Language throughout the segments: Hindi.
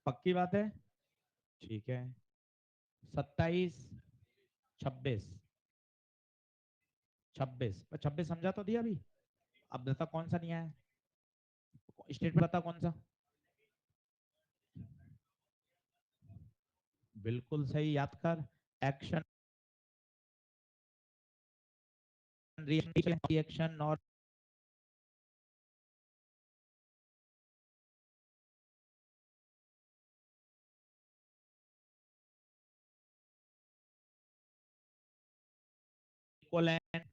पक्की बात है? ठीक है। 27, 26, 26 समझा तो दिया अभी। अब बता कौन सा नहीं आया, स्टेट बता कौन सा। बिल्कुल सही, याद कर। एक्शन, रिएक्शन और equivalent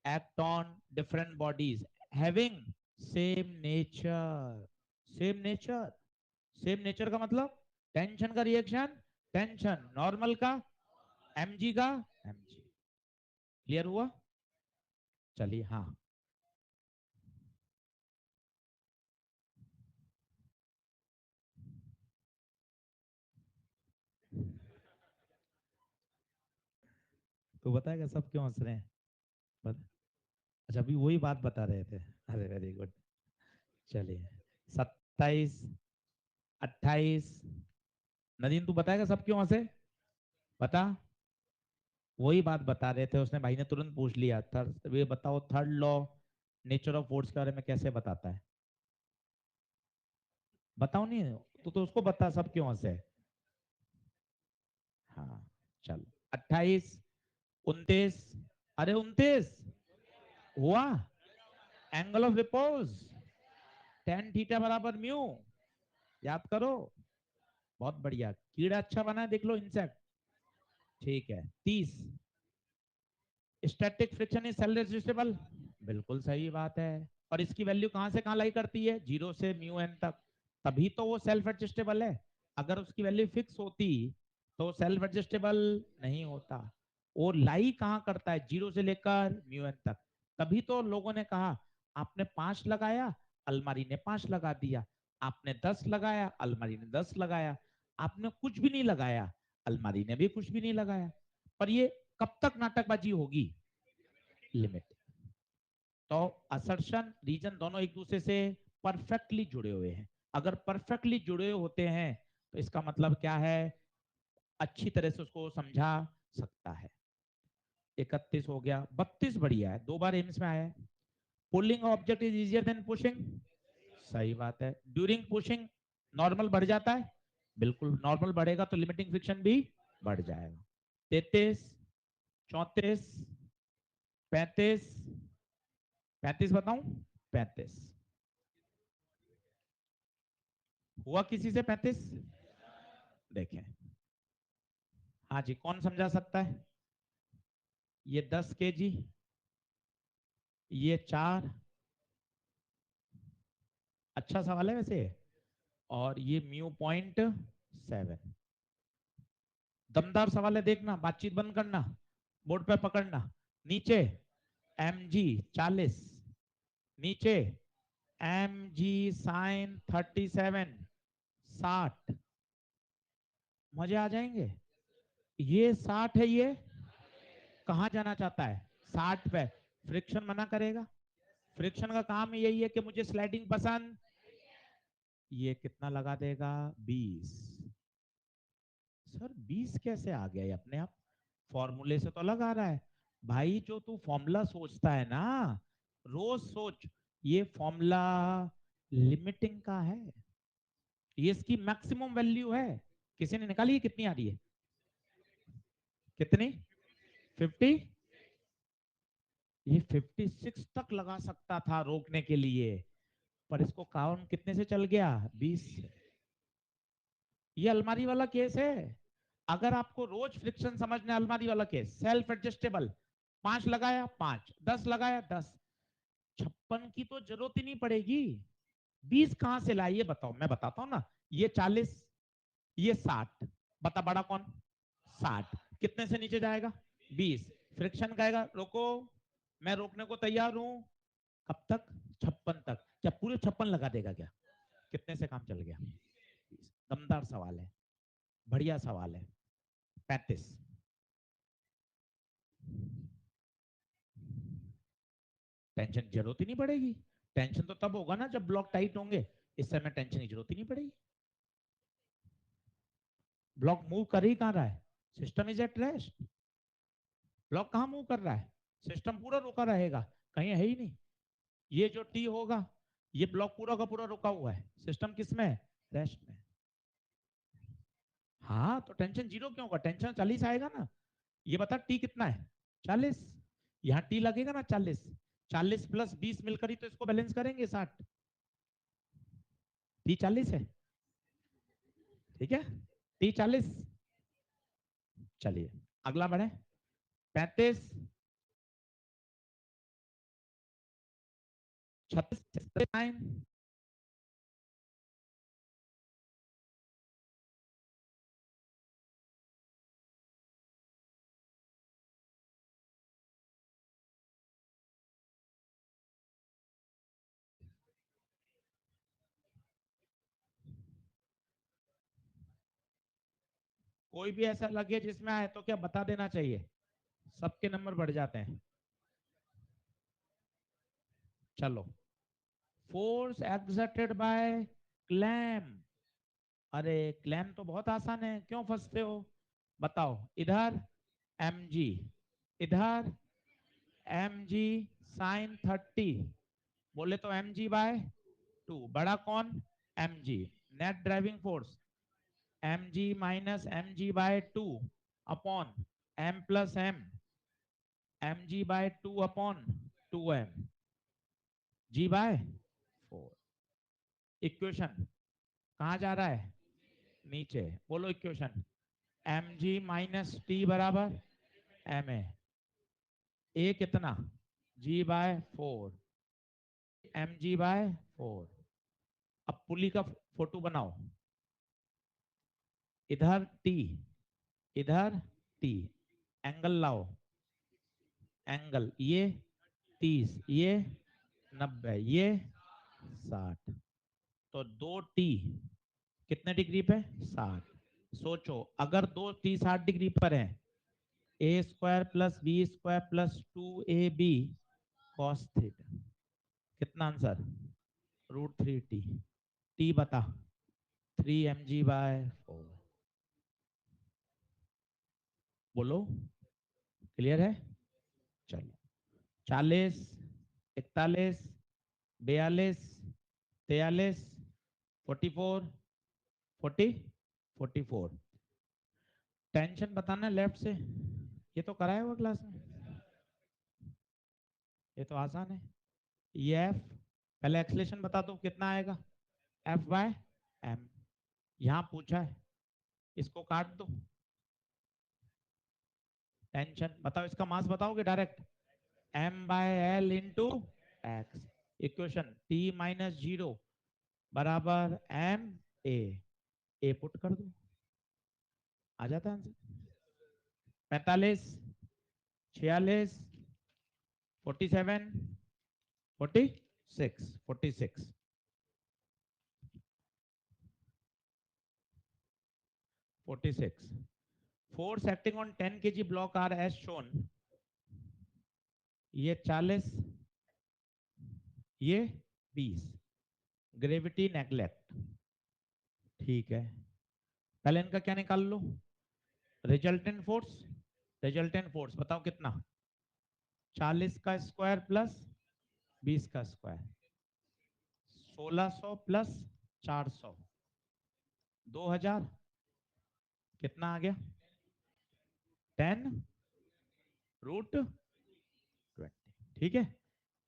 act on different bodies having same nature। Same nature, same nature का मतलब टेंशन का रिएक्शन टेंशन, नॉर्मल का एमजी का एमजी। क्लियर हुआ? चलिए हाँ। तो बताएगा सब क्यों हंस रहे हैं? बत... अच्छा अभी वही बात बता रहे थे। अरे वेरी गुड। चलिए 27, 28। नदीन तू बताएगा सब क्यों हंसे? बता। वही बात बता रहे थे, उसने भाई ने तुरंत पूछ लिया थर्ड, ये बताओ third law nature of force के बारे में कैसे बताता है? बताओ नहीं। तो उसको बता सब क्यों हंसे। हाँ। चल 28, 29। अरे 29 हुआ। Angle of repose tan theta बराबर म्यू। याद करो। बहुत बढ़िया, कीड़ा अच्छा बना है, देख लो इंसेक्ट। ठीक है। 30, static friction is cell resistible. बिल्कुल सही बात है। और इसकी वैल्यू कहां से कहां लाई करती है? जीरो से म्यू एन तक। तभी तो वो सेल्फ एडजस्टेबल है। अगर उसकी वैल्यू फिक्स होती तो सेल्फ एडजस्टेबल नहीं होता। वो लाई कहां करता है? जीरो से लेकर म्यू एन तक। तभी तो लोगों ने कहा आपने 5 लगाया, अलमारी ने 5 लगा दिया। आपने 10 लगाया, अलमारी ने 10 लगाया। आपने कुछ भी नहीं लगाया, अलमारी ने भी कुछ भी नहीं लगाया। पर ये कब तक नाटकबाजी होगी? लिमिट। तो असर्शन रीजन दोनों एक दूसरे से परफेक्टली जुड़े हुए हैं। अगर परफेक्टली जुड़े होते हैं तो इसका मतलब क्या है? अच्छी तरह से उसको समझा सकता है। 31 हो गया। 32 बढ़िया है, 2 बार एम्स में आया है। Pulling object is easier than pushing. सही बात है। ड्यूरिंग पुशिंग नॉर्मल बढ़ जाता है। बिल्कुल, नॉर्मल बढ़ेगा तो लिमिटिंग फ्रिक्शन भी बढ़ जाएगा। 33, 34, 35। 35 बताऊं? 35 हुआ किसी से 35? देखें। हाँ जी, कौन समझा सकता है? ये 10 kg, ये 4। अच्छा सवाल है वैसे। और ये μ.7। दमदार सवाल है, देखना, बातचीत बंद करना, बोर्ड पे पकड़ना। नीचे mg 40, नीचे mg sin 37 60। मजे आ जाएंगे। ये 60 है, ये कहाँ जाना चाहता है? 60 पे। फ्रिक्शन मना करेगा? फ्रिक्शन का काम यही है कि मुझे स्लाइडिंग पसंद। ये कितना लगा देगा? 20। सर 20 कैसे आ गया ये अपने आप? फॉर्मूले से तो लगा रहा है। भाई जो तू फॉर्मूला सोचता है ना, रोज सोच, ये फॉर्मूला लिमिटिंग का है। ये इसकी मैक्सिमम वैल्यू है। किसी ने निकाली है कितनी आ रही है? कितनी? 50। ये 56 तक लगा सकता था रोकने के लिए, पर इसको काउंट कितने से चल गया? 20 से। ये अलमारी वाला केस है। अगर आपको रोज फ्रिक्शन समझना है, अलमारी वाला केस सेल्फ एडजस्टेबल। 5 लगाया 5, 10 लगाया 10, 56 की तो जरूरत ही नहीं पड़ेगी। 20 कहां से लाइए बताओ, मैं बताता हूं ना। ये 40, ये 60। बता बड़ा कौन? 60। कितने से नीचे जाएगा? 20। फ्रिक्शन कहेगा रोको, मैं रोकने को तैयार हूं। कब तक? 56 तक। क्या पूरे 56 लगा देगा क्या? कितने से काम चल गया? 20। दमदार सवाल है, बढ़िया सवाल है। 35। टेंशन की जरूरत ही नहीं पड़ेगी। टेंशन तो तब होगा ना जब ब्लॉक टाइट होंगे। इस समय टेंशन की जरूरत ही नहीं पड़ेगी। ब्लॉक मूव कर ही कहाँ रहा है, system is at rest. Block कहाँ मूव कर रहा है, सिस्टम पूरा रुका रहेगा, कहीं है ही नहीं। ये जो टी होगा, ये ब्लॉक पूरा का पूरा रुका हुआ है, सिस्टम किस में है, रेस्ट में। हाँ तो टेंशन जीरो क्यों होगा, टेंशन 40 आएगा ना। ये बता टी कितना है, 40। यहाँ टी लगेगा ना 40, 40 प्लस 20 मिलकर ही तो इसको बैलेंस करेंगे 60। टी 40 है, ठीक है, टी 40। चलिए अगला बढ़े, 35, 36, कोई भी ऐसा लगे जिसमें आए तो क्या बता देना चाहिए, सबके नंबर बढ़ जाते हैं। चलो, फोर्स एक्सर्टेड बाय क्लैम। अरे क्लैम तो बहुत आसान है, क्यों फंसते हो, बताओ। इधर mg, इधर mg साइन 30, बोले तो mg बाय 2, बड़ा कौन, mg। Net driving force mg minus mg by 2 upon m plus m, mg by 2 upon 2m, g by 4। Equation कहाँ जा रहा है, नीचे, बोलो इक्वेशन। mg माइनस टी बराबर ma, a कितना, g बाय 4, mg बाय 4। अब पुली का फोटो बनाओ, इधर t, इधर t, एंगल लाओ, एंगल ये 30, ये 90, ये 60, तो 2t कितने डिग्री पे, 60। सोचो अगर 2t 60 डिग्री पर है, A square plus B square plus 2ab cos theta, कितना आंसर, √3t। टी बता, 3 mg/4। बोलो, क्लियर है। चलो, 40, 41, 42, 43, 44, 44। टेंशन बताना लेफ्ट से, ये तो कराया हुआ क्लास में, ये तो आसान है। ये एफ, पहले एक्सलेशन बता दो कितना आएगा, F/m। यहाँ पूछा है, इसको काट दो, टेंशन बताओ, इसका मास बताओगे direct, m/l into X. Equation t माइनस 0 बराबर ए पुट कर दो, आ जाता है answer. 45, 46, 47, 46, 46, 46। Force acting on 10 kg block are as shown, ये 40, ये 20, ग्रेविटी नेग्लेक्ट, ठीक है। पहले इनका क्या निकाल लो, रिजल्टेंट फोर्स, रिजल्टेंट फोर्स बताओ कितना, 40 का स्क्वायर प्लस 20 का स्क्वायर, 1600 प्लस 400, 2000, कितना आ गया, 10√20, ठीक है।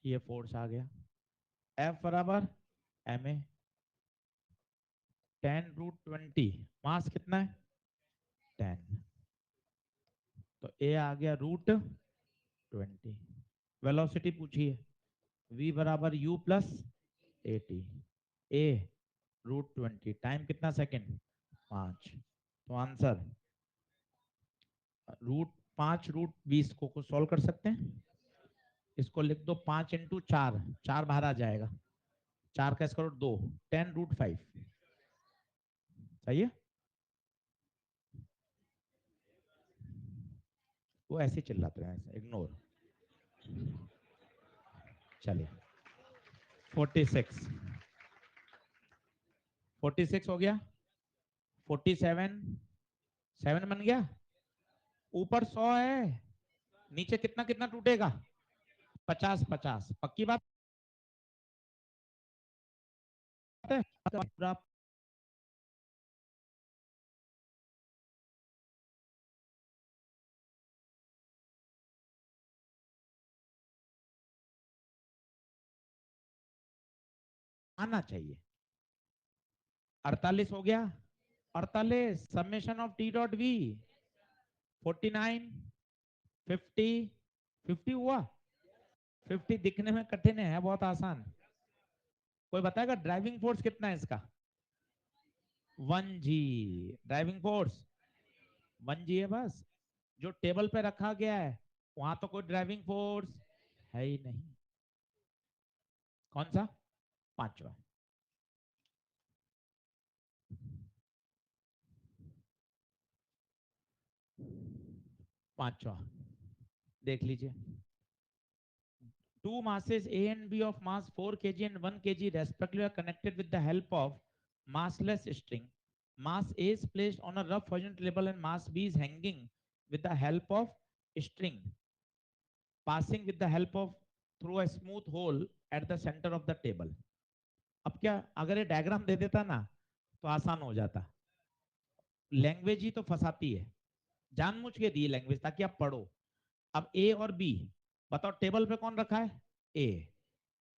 ये फोर्स आ गया, F बराबर ma, 10√20, मास कितना है 10, तो ए आ गया √20। वेलोसिटी पूछिए, v बराबर u plus AT, A √20, time कितना सेकंड 5, तो आंसर √5 √20 को सॉल्व कर सकते हैं, इसको लिख दो 5 × 4, 4 बाहर आ जाएगा, 4 का स्क्वायर 2, 10√5, सही है। वो ऐसे चिल्लाते हैं, ऐसे इग्नोर। चलिए 46, 46 हो गया, 47, 7 बन गया, ऊपर 100 है, नीचे कितना कितना टूटेगा, 50 50, पक्की बात है। पूरा आना चाहिए। 48 हो गया, 48 summation of T dot V 49 50, 50 हुआ। 50 दिखने में कठिन है, बहुत आसान। कोई बताएगा ड्राइविंग फोर्स कितना है इसका? 1 जी। ड्राइविंग फोर्स 1 जी है बस। जो टेबल पे रखा गया है वहां तो कोई ड्राइविंग फोर्स है ही नहीं। कौन सा? पांचवा। पांचवा देख लीजिए। Two masses A and B of mass 4 kg and 1 kg respectively are connected with the help of massless string. Mass A is placed on a rough horizontal table and mass B is hanging with the help of string passing with the help of through a smooth hole at the center of the table. अब क्या, अगर ये डायग्राम दे देता ना तो आसान हो जाता। लैंग्वेज ही तो फंसाती है, जानबूझ के दी लैंग्वेज ताकि आप पढ़ो। अब ए और बी, बताओ टेबल पे कौन रखा है? ए।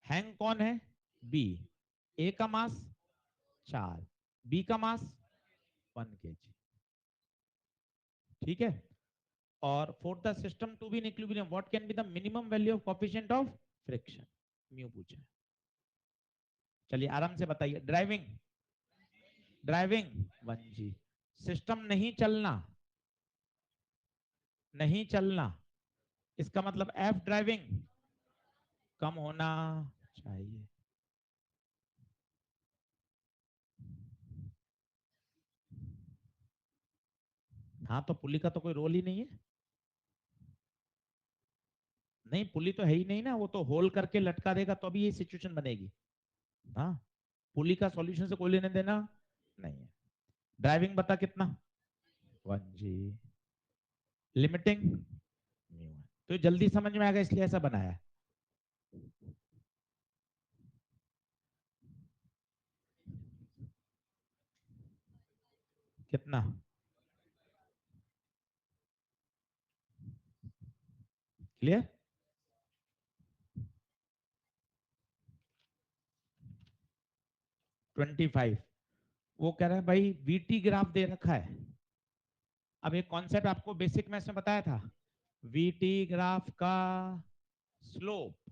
हैंग कौन है? बी। ए का मास 4, बी का मास 1 kg। ठीक है। और for the system to be in equilibrium what can be the minimum value of coefficient of friction, mu पूछा है। चलिए आराम से बताइए। ड्राइविंग, ड्राइविंग 1 जी। सिस्टम नहीं चलना, नहीं चलना, इसका मतलब एफ ड्राइविंग कम होना चाहिए। हाँ तो पुली का तो कोई रोल ही नहीं है। नहीं पुली तो है ही नहीं ना, वो तो होल करके लटका देगा तो अभी ये सिचुएशन बनेगी। हाँ, पुली का सॉल्यूशन से कोई लेने देना नहीं है। ड्राइविंग बता कितना? 1 जी। लिमिटिंग तो जल्दी समझ में आएगा इसलिए ऐसा बनाया। कितना? क्लियर? 25। वो कह रहा है भाई वीटी ग्राफ दे रखा है। अब एक कॉन्सेप्ट आपको बेसिक में से बताया था, वीटी ग्राफ का स्लोप।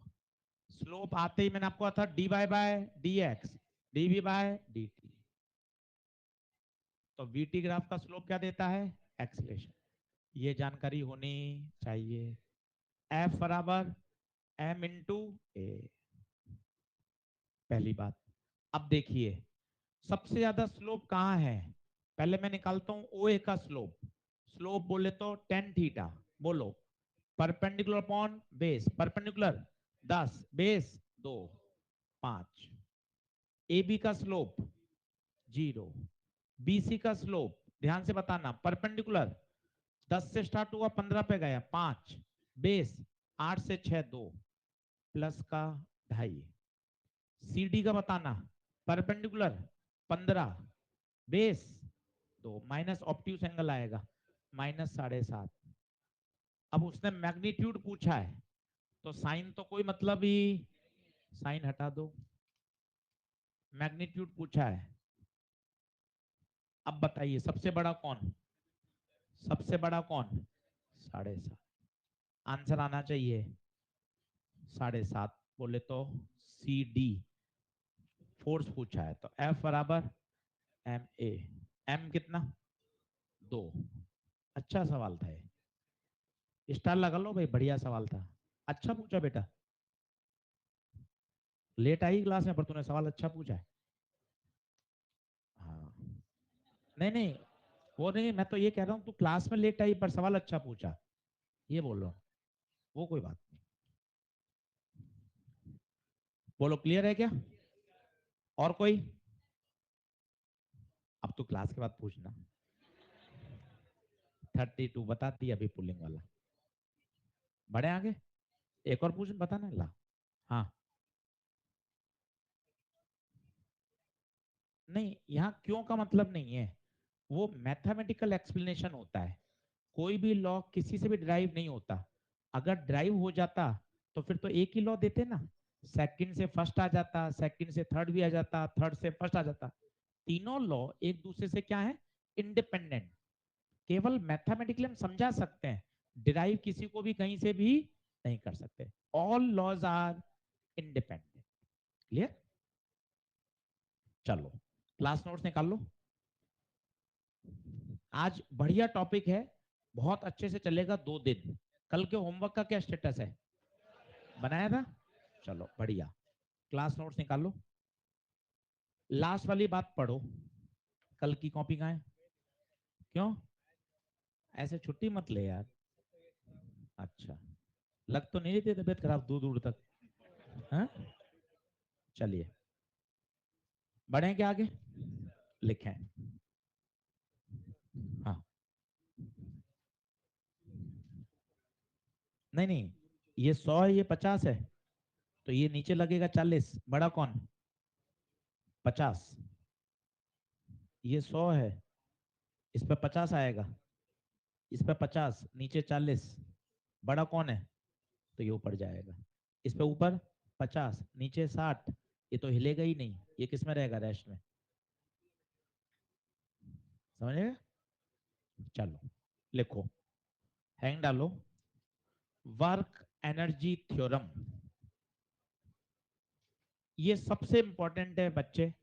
स्लोप आते ही मैंने आपको था D Y by D X, D V by D T. तो वीटी ग्राफ का स्लोप क्या देता है? एक्सलेशन। ये जानकारी होनी चाहिए। एफ बराबर एम इंटू ए, पहली बात। अब देखिए सबसे ज्यादा स्लोप कहाँ है, पहले मैं निकालता हूं ओ ए का स्लोप। स्लोप बोले तो टेन थीटा, बोलो। Perpendicular upon base, perpendicular 10, base 2, 5। A B का स्लोप 0, बी सी का स्लोप ध्यान से बताना, परपेंडिकुलर 10 से स्टार्ट हुआ 15 पे गया 5, बेस 8 से 6 2, प्लस का 2.5। सी डी का बताना, perpendicular 15, base 2, minus obtuse angle आएगा -7.5। अब उसने मैग्नीट्यूड पूछा है तो साइन तो कोई मतलब ही, साइन हटा दो। मैग्नीट्यूड पूछा है। अब बताइए सबसे बड़ा कौन? सबसे बड़ा कौन? 7.5। आंसर आना चाहिए 7.5, बोले तो सी डी। फोर्स पूछा है तो एफ बराबर एम ए। एम कितना? 2। अच्छा सवाल था ये, स्टार लगा लो भाई, बढ़िया सवाल था। अच्छा पूछा बेटा, लेट आई क्लास में पर तूने सवाल अच्छा पूछा है। हाँ, नहीं नहीं, वो नहीं, मैं तो ये कह रहा हूँ तू क्लास में लेट आई पर सवाल अच्छा पूछा, ये बोल रहा हूँ। वो कोई बात नहीं। बोलो क्लियर है क्या? और कोई? अब तो क्लास के बाद पूछना। 32 बताती है अभी पुलिंग वाला। बढ़े आगे, एक और पूछ बताना ला। हाँ, नहीं यहाँ क्यों का मतलब नहीं है, वो मैथमेटिकल एक्सप्लेनेशन होता है। कोई भी लॉ किसी से भी ड्राइव नहीं होता। अगर ड्राइव हो जाता तो फिर तो एक ही लॉ देते ना, सेकंड से फर्स्ट आ जाता, सेकंड से थर्ड भी आ जाता, थर्ड से फर्स्ट आ जाता। तीनों लॉ एक दूसरे से क्या है, इंडिपेंडेंट। केवल मैथमेटिकली हम समझा सकते हैं, डिराइव किसी को भी कहीं से भी नहीं कर सकते। All laws are independent. Clear? चलो क्लास नोट्स निकाल लो। आज बढ़िया टॉपिक है, बहुत अच्छे से चलेगा 2 दिन। कल के होमवर्क का क्या स्टेटस है, बनाया था? चलो बढ़िया, क्लास नोट्स निकाल लो। लास्ट वाली बात पढ़ो, कल की कॉपी कहाँ है? क्यों ऐसे छुट्टी मत ले यार। अच्छा, लग तो नहीं रही थी तबीयत खराब दूर दूर तक? हाँ, चलिए बढ़े क्या आगे, लिखें। हाँ, नहीं नहीं, ये 100 है, ये 50 है, तो ये नीचे लगेगा 40। बड़ा कौन? 50। ये 100 है, इस पे 50 आएगा, इस पे 50 नीचे 40। बड़ा कौन है? तो ये ऊपर जाएगा। इस पे ऊपर 50 नीचे 60, ये तो हिलेगा ही नहीं, ये किस में रहेगा, रेस्ट में। समझेगा? चलो लिखो, हैंग डालो। वर्क एनर्जी थ्योरम, ये सबसे इंपॉर्टेंट है बच्चे।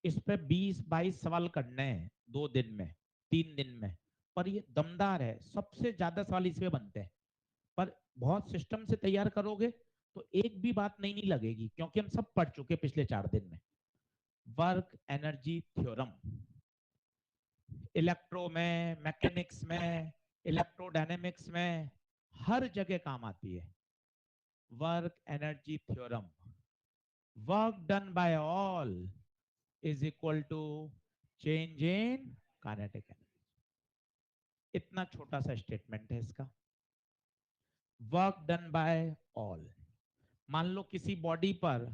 इस पे 20-22 सवाल करने हैं 2 दिन में, 3 दिन में। पर ये दमदार है, सबसे ज्यादा सवाल इसमें बनते हैं। पर बहुत सिस्टम से तैयार करोगे तो एक भी बात नई नहीं लगेगी, क्योंकि हम सब पढ़ चुके पिछले 4 दिन में। वर्क एनर्जी थ्योरम इलेक्ट्रो में, मैकेनिक्स में, इलेक्ट्रोडायनेमिक्स में, हर जगह काम आती है। Work energy theorem, work done by all is equal to change in kinetic energy. इतना छोटा सा स्टेटमेंट है इसका। वर्क डन बाय ऑल, मान लो किसी बॉडी पर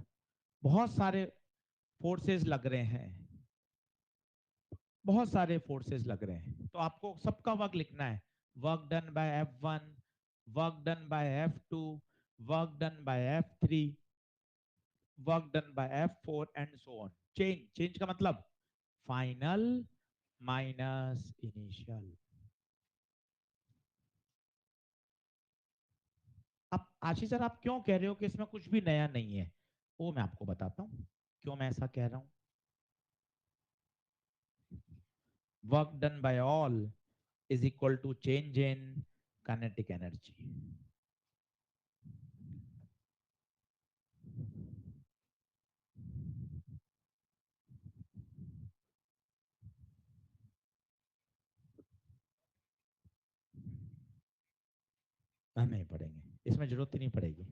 बहुत सारे फोर्सेस लग रहे हैं, बहुत सारे फोर्सेस लग रहे हैं, तो आपको सबका वर्क लिखना है। Work done bye F1, work done bye F2, work done bye F3, work done bye F4 and so on. Change, change का मतलब फाइनल माइनस इनिशियल। अब आशीष सर आप क्यों कह रहे हो कि इसमें कुछ भी नया नहीं है, वो मैं आपको बताता हूँ क्यों मैं ऐसा कह रहा हूँ। Work done by all is equal to change in kinetic energy. हम नहीं पढ़ेंगे, इसमें जरूरत ही नहीं पड़ेगी।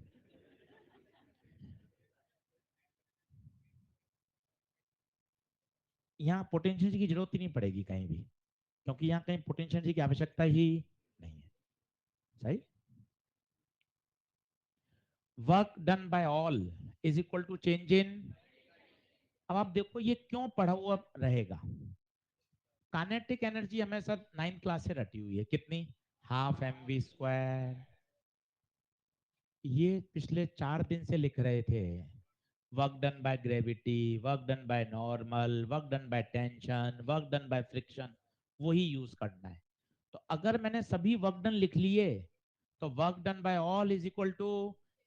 यहाँ पोटेंशियल की जरूरत ही नहीं पड़ेगी कहीं भी, क्योंकि यहाँ कहीं पोटेंशियल की आवश्यकता ही नहीं है। सही। Work done by all is equal to change in. अब आप देखो ये क्यों पढ़ा हुआ रहेगा। काइनेटिक एनर्जी हमें सर 9th क्लास से रटी हुई है, कितनी? ½ mv²। ये पिछले 4 दिन से लिख रहे थे। Work done by gravity, work done by normal, work done by tension, work done by friction, वही यूज करना है। तो अगर मैंने सभी वर्क डन लिख लिए तो work done by all is equal to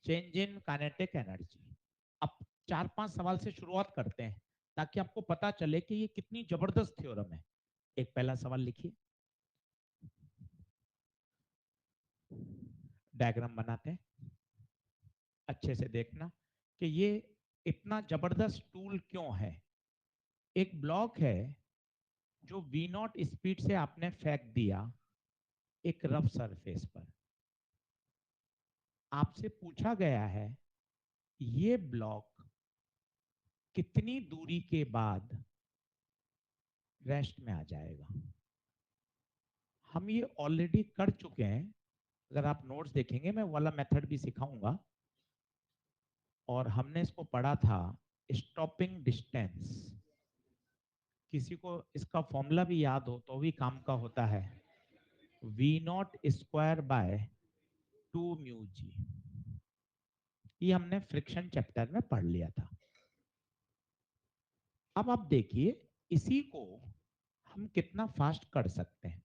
change in kinetic energy. अब 4-5 सवाल से शुरुआत करते हैं, ताकि आपको पता चले कि ये कितनी जबरदस्त थ्योरम है। एक पहला सवाल लिखिए, डायग्राम बनाते हैं, अच्छे से देखना कि ये इतना जबरदस्त टूल क्यों है। एक ब्लॉक है जो V0 स्पीड से आपने फेंक दिया एक रफ सरफेस पर। आपसे पूछा गया है ये ब्लॉक कितनी दूरी के बाद रेस्ट में आ जाएगा। हम ये ऑलरेडी कर चुके हैं, अगर आप नोट्स देखेंगे मैं वाला मेथड भी सिखाऊंगा, और हमने इसको पढ़ा था स्टॉपिंग डिस्टेंस। किसी को इसका फॉर्मूला भी याद हो तो भी काम का होता है, we not square by 2 μg। ये हमने फ्रिक्शन चैप्टर में पढ़ लिया था। अब आप देखिए इसी को हम कितना फास्ट कर सकते हैं।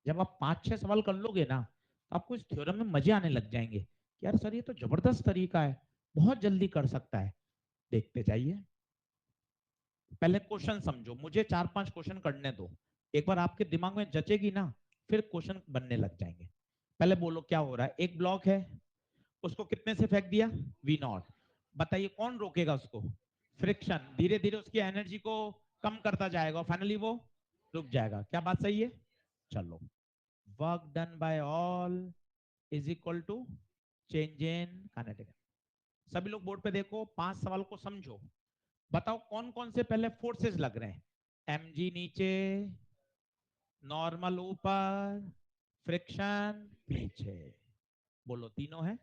जब आप 5-6 सवाल कर लोगे ना तो आपको इस थ्योरम में मजे आने लग जाएंगे कि यार सर ये तो जबरदस्त तरीका है, बहुत जल्दी कर सकता है। देखते जाइए। पहले क्वेश्चन समझो, मुझे 4-5 क्वेश्चन करने दो, एक बार आपके दिमाग में जचेगी ना फिर क्वेश्चन बनने लग जाएंगे। पहले बोलो क्या हो रहा है। एक ब्लॉक है, उसको कितने से फेंक दिया, V0। बताइए कौन रोकेगा उसको, फ्रिक्शन। धीरे धीरे उसकी एनर्जी को कम करता जाएगा, फाइनली वो रुक जाएगा। क्या बात सही है? चलो, work done by all is equal to change in kinetic. सभी लोग बोर्ड पे देखो, 5 सवाल को समझो। बताओ कौन कौन से पहले फोर्सेस लग रहे हैं। mg नीचे, नॉर्मल ऊपर, फ्रिक्शन पीछे। बोलो तीनों है?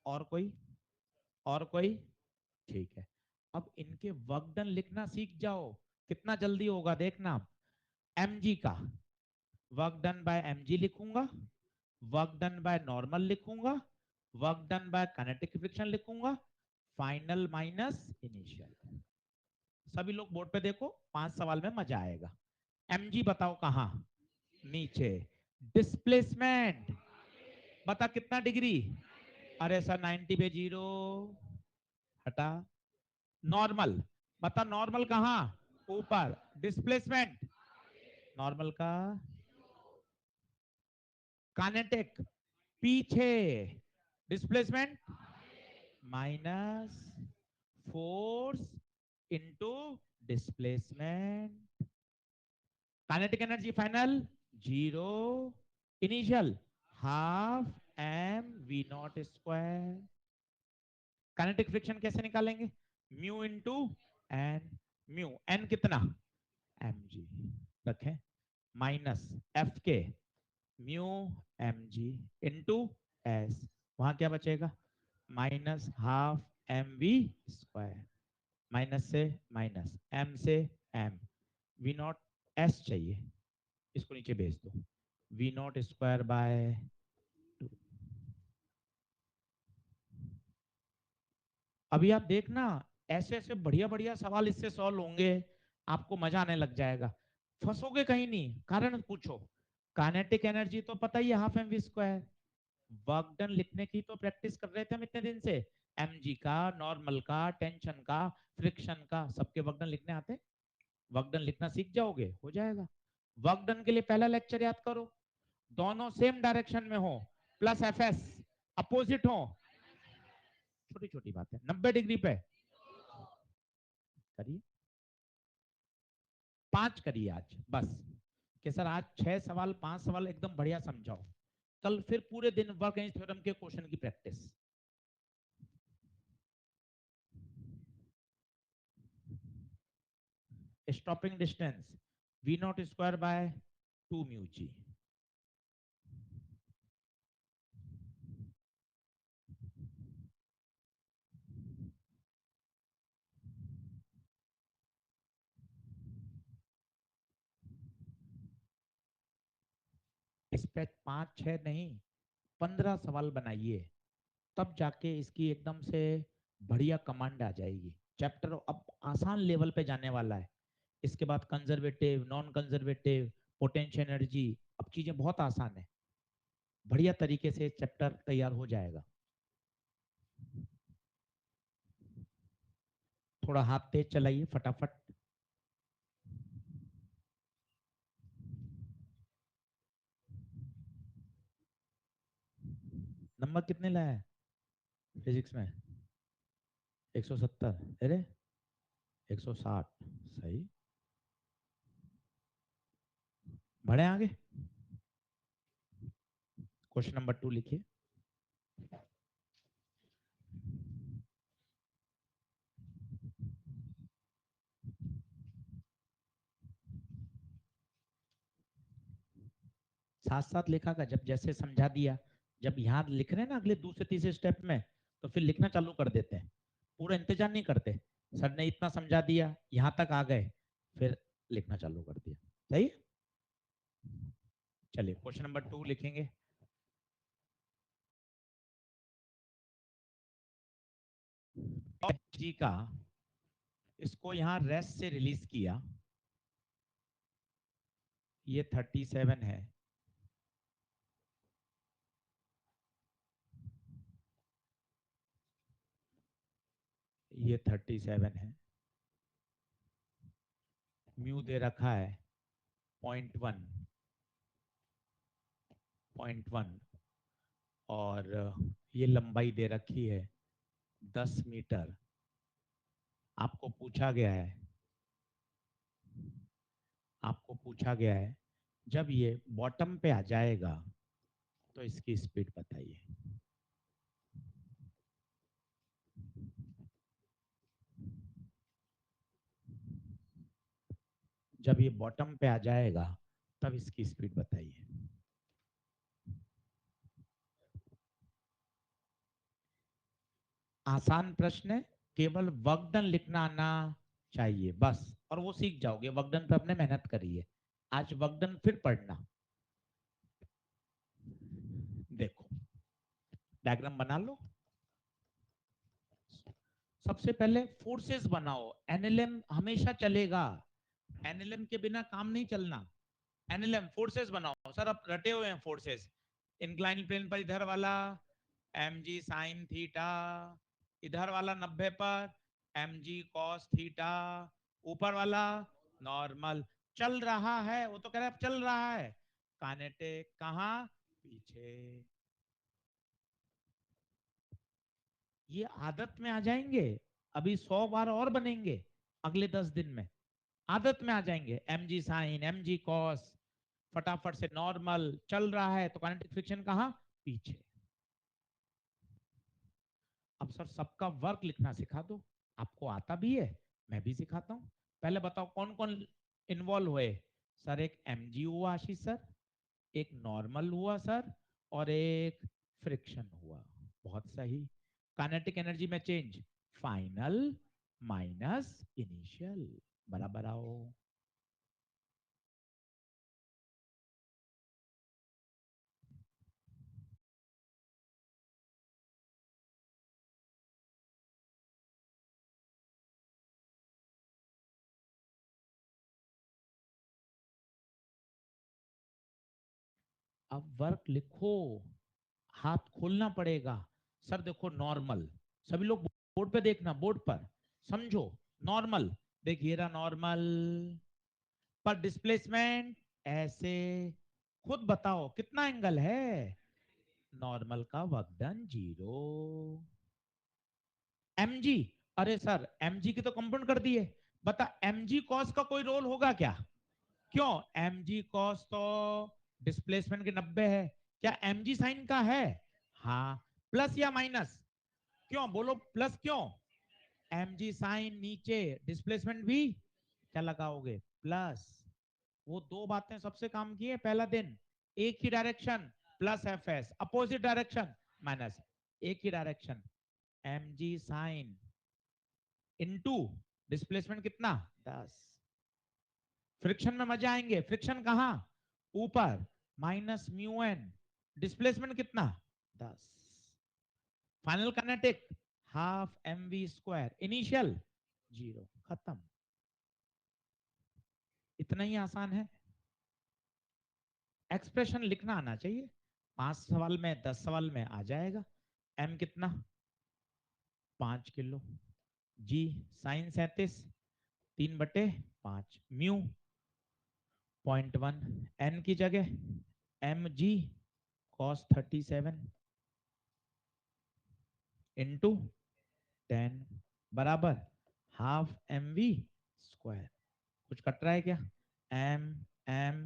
और कोई? और कोई? ठीक है। अब इनके वर्क डन लिखना सीख जाओ, कितना जल्दी होगा देखना। mg का वर्क डन बाय mg लिखूंगा, वर्क डन बाय नॉर्मल लिखूंगा, work done bye kinetic friction लिखूंगा, फाइनल माइनस इनिशियल। सभी लोग बोर्ड पे देखो, 5 सवाल में मजा आएगा। mg बताओ कहां, नीचे। डिस्प्लेसमेंट बता कितना डिग्री, अरे सर 90 पे 0 हटा। नॉर्मल बता, नॉर्मल कहां, ऊपर। डिस्प्लेसमेंट नॉर्मल का, काइनेटिक पीछे, displacement minus force into displacement. Kinetic energy final 0, initial half mv0 square. Kinetic friction कैसे निकालेंगे, mu into N. Mu N कितना, mg रखें, माइनस एफ के म्यू mg इंटू एस। वहां क्या बचेगा, minus half mv square. Minus से माइनस, m से m, v0 s चाहिए, इसको नीचे भेज दो, v0 स्क्वायर बाय 2। अभी आप देखना ऐसे ऐसे बढ़िया बढ़िया सवाल इससे सॉल्व होंगे, आपको मजा आने लग जाएगा, फंसोगे कहीं नहीं। कारण पूछो, काइनेटिक एनर्जी तो पता ही है half mv square. Work done लिखने की तो प्रैक्टिस कर रहे थे हम इतने दिन से, mg का, नॉर्मल का, टेंशन का, फ्रिक्शन का, सबके वर्क डन लिखने आते। वर्क डन लिखना सीख जाओगे, हो जाएगा। वर्क डन के लिए पहला लेक्चर याद करो, दोनों सेम डायरेक्शन में हो, प्लस एफ एस, अपोजिट हो, छोटी छोटी बात है, 90 डिग्री पे करिए। 5 करिए आज बस, कि सर आज 6 सवाल 5 सवाल एकदम बढ़िया समझाओ, कल फिर पूरे दिन वर्क थ्योरम के क्वेश्चन की practice. Stopping distance v0 square by 2 μg। इस पे 5-6 नहीं 15 सवाल बनाइए, तब जाके इसकी एकदम से बढ़िया कमांड आ जाएगी। चैप्टर अब आसान लेवल पे जाने वाला है। इसके बाद conservative, non conservative, potential energy, अब चीजें बहुत आसान है, बढ़िया तरीके से चैप्टर तैयार हो जाएगा। थोड़ा हाथ तेज चलाइए फटाफट। नंबर कितने लाया है फिजिक्स में, 170, अरे 160, सही। बढ़े आगे, क्वेश्चन नंबर 2 लिखिए। साथ साथ लिखा का जब जैसे समझा दिया, जब यहाँ लिख रहे हैं ना अगले दूसरे तीसरे स्टेप में, तो फिर लिखना चालू कर देते हैं, पूरा इंतजार नहीं करते। सर ने इतना समझा दिया, यहाँ तक आ गए, फिर लिखना चालू कर दिया। सही है? चलिए क्वेश्चन नंबर 2 लिखेंगे। जी का इसको यहाँ रेस्ट से रिलीज किया, ये 37 है, ये 37 है, म्यू दे रखा है 0.1, 0.1, और ये लंबाई दे रखी है 10 मीटर। आपको पूछा गया है, आपको पूछा गया है जब ये बॉटम पे आ जाएगा तो इसकी स्पीड बताइए। जब ये बॉटम पे आ जाएगा तब इसकी स्पीड बताइए। आसान प्रश्न है, केवल वर्क डन लिखना आना चाहिए बस, और वो सीख जाओगे। वर्क डन पे अपने मेहनत करिए, आज वर्क डन फिर पढ़ना। देखो डायग्राम बना लो। सबसे पहले फोर्सेस बनाओ, एनएलएम हमेशा चलेगा, एनएलएम के बिना काम नहीं चलना। एनएलएम फोर्सेस बनाओ। सर अब रटे हुए हैं फोर्सेस, इंक्लाइन प्लेन पर इधर वाला एम जी साइन थीटा, इधर वाला 90 पर एम जी कॉस थीटा, ऊपर वाला नॉर्मल। चल रहा है, वो तो कह रहा है चल रहा है। काइनेटिक कहाँ? पीछे। ये आदत में आ जाएंगे, अभी 100 बार और बनेंगे अगले 10 दिन में, आदत में आ जाएंगे। M G sine, M G cos, फटाफट से नॉर्मल चल रहा है तो काइनेटिक फ्रिक्शन कहाँ? पीछे। अब सर सबका वर्क लिखना सिखा दो, आपको आता भी है, मैं भी सिखाता हूँ। पहले बताओ कौन कौन इन्वॉल्व हुए। सर एक एमजी हुआ आशीष सर, एक नॉर्मल हुआ सर, और एक फ्रिक्शन हुआ। बहुत सही। काइनेटिक एनर्जी में चेंज, फाइनल माइनस इनिशियल, बराबर आओ। अब वर्क लिखो, हाथ खोलना पड़ेगा। सर देखो नॉर्मल, सभी लोग बोर्ड पे देखना, बोर्ड पर समझो। नॉर्मल, देखिए रहा नॉर्मल, पर डिस्प्लेसमेंट ऐसे, खुद बताओ कितना एंगल है। नॉर्मल का वर्क डन 0। mg, अरे सर mg की तो कंपाउंड कर दिए, बता mg कॉस का कोई रोल होगा क्या? क्यों? mg कॉस तो डिस्प्लेसमेंट के 90 है, क्या mg साइन का है? हाँ। प्लस या माइनस? क्यों बोलो प्लस क्यों? mg साइन नीचे, डिस्प्लेसमेंट भी क्या लगाओगे? प्लस। वो दो बातें सबसे काम की है पहला दिन, एक ही direction plus F S, opposite direction minus, एक ही direction M G sine into displacement कितना? 10। फ्रिक्शन में मजा आएंगे, फ्रिक्शन कहां? ऊपर, माइनस म्यू एन, डिस्प्लेसमेंट कितना? 10। Final kinetic half M V square, initial 0, खत्म। इतना ही आसान है। एक्सप्रेशन लिखना आना चाहिए, 5 सवाल में 10 सवाल में आ जाएगा। एम कितना? 5 किलो। जी साइन 37, 3/5, म्यू 0.1, एन की जगह एम जी कॉस 37 इंटू 10 बराबर हाफ एम वी स्क्वायर। कुछ कट रहा है क्या? एम एम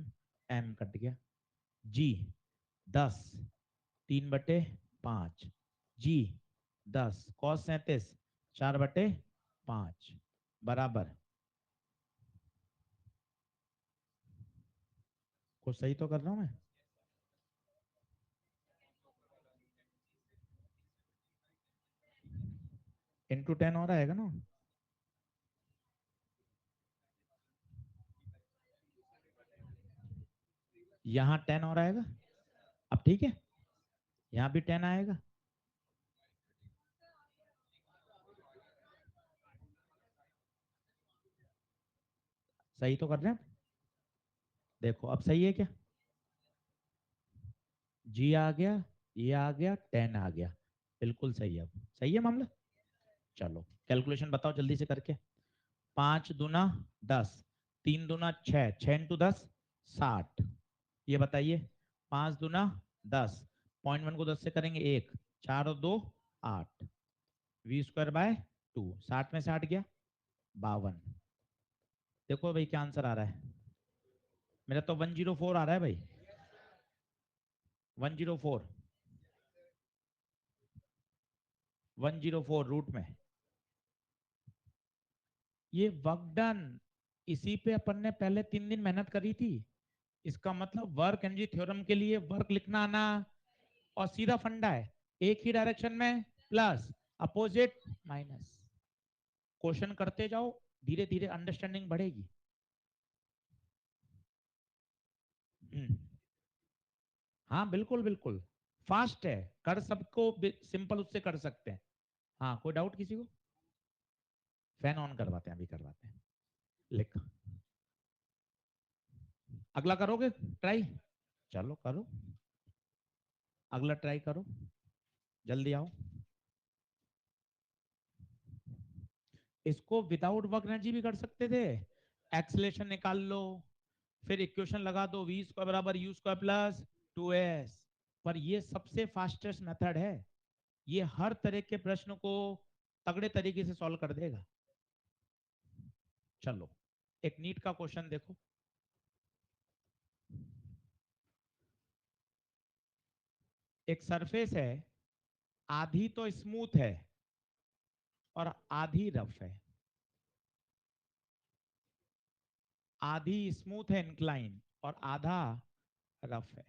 एम कट गया। जी 10, 3/5, जी 10 कॉस 37, 4/5 बराबर। कुछ सही तो कर रहा हूं मैं? इंटू 10 और आएगा ना। यहाँ 10 और आएगा। अब ठीक है, यहाँ भी 10 आएगा। सही तो कर रहे हैं। देखो अब सही है क्या? जी आ गया, ये आ गया, 10 आ गया। बिल्कुल सही है। अब सही है मामला। चलो कैलकुलेशन बताओ जल्दी से करके। 5 दूना 10, 3 दूना 6, 6 इंटू 10 60। ये बताइए, 5 दूना 10, पॉइंट 1 को 10 से करेंगे 1, 4 और 2 8, V² बाय 2, 60 में से 8 गया 52। देखो भाई क्या आंसर आ रहा है। मेरा तो 104 आ रहा है भाई, 104, 104 रूट में। ये वर्क डन, इसी पे अपन ने पहले 3 दिन मेहनत करी थी। इसका मतलब वर्क एनर्जी थ्योरम के लिए वर्क लिखना आना, और सीधा फंडा है, एक ही डायरेक्शन में प्लस, अपोजिट माइनस। क्वेश्चन करते जाओ, धीरे धीरे अंडरस्टैंडिंग बढ़ेगी। हम्म, हाँ बिल्कुल बिल्कुल, फास्ट है, कर सबको सिंपल उससे कर सकते हैं। हाँ कोई डाउट किसी को? फैन ऑन करवाते हैं, अभी करवाते हैं। लिख, अगला करोगे ट्राई? चलो करो, अगला ट्राई करो, जल्दी आओ। इसको विदाउट वर्क एनर्जी भी कर सकते थे। एक्सलेशन निकाल लो, फिर इक्वेशन लगा दो, V² = U² + 2s। पर ये सबसे फास्टेस्ट मेथड है। ये हर तरह के प्रश्न को तगड़े तरीके से सॉल्व कर देगा। चलो एक नीट का क्वेश्चन देखो। एक सरफेस है, आधी तो स्मूथ है और आधी रफ है। आधी स्मूथ है इंक्लाइन, और आधा रफ है।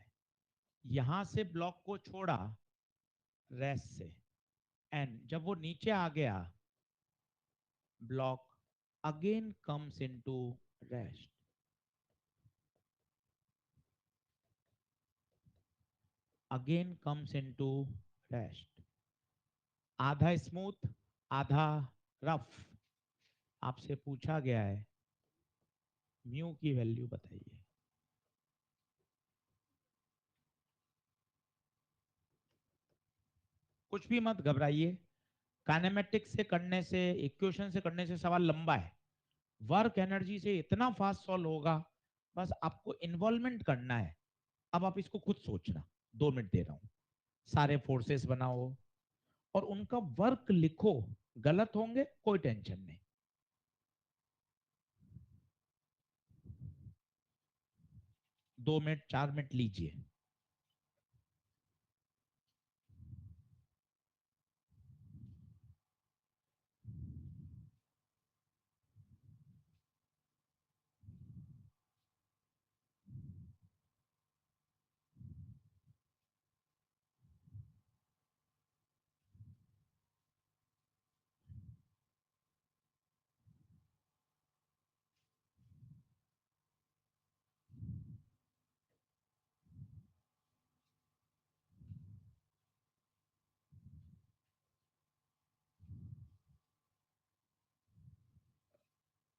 यहां से ब्लॉक को छोड़ा रेस्ट से, एंड जब वो नीचे आ गया, block again comes into rest. Again comes into rest. आधा स्मूथ, आधा रफ। आपसे पूछा गया है म्यू की वैल्यू बताइए। कुछ भी मत घबराइए, काइनेमेटिक्स से करने से, इक्वेशन से करने से सवाल लंबा है। वर्क एनर्जी से इतना फास्ट सॉल्व होगा, बस आपको इन्वॉल्वमेंट करना है। अब आप इसको खुद सोचना, 2 मिनट दे रहा हूं। सारे फोर्सेस बनाओ और उनका वर्क लिखो। गलत होंगे कोई टेंशन नहीं। 2 मिनट 4 मिनट लीजिए।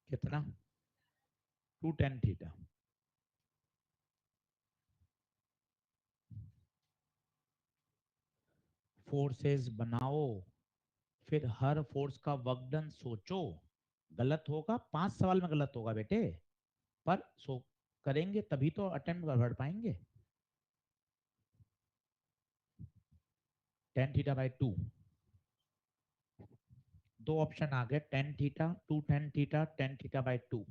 कितना? 2 tan θ। फोर्सेस बनाओ, फिर हर फोर्स का वर्क डन सोचो। गलत होगा, 5 सवाल में गलत होगा बेटे, पर सो करेंगे तभी तो अटेम्प्ट बढ़ पाएंगे। tan θ/2, दो ऑप्शन आ गए, tan θ, 2 tan θ, tan θ/2।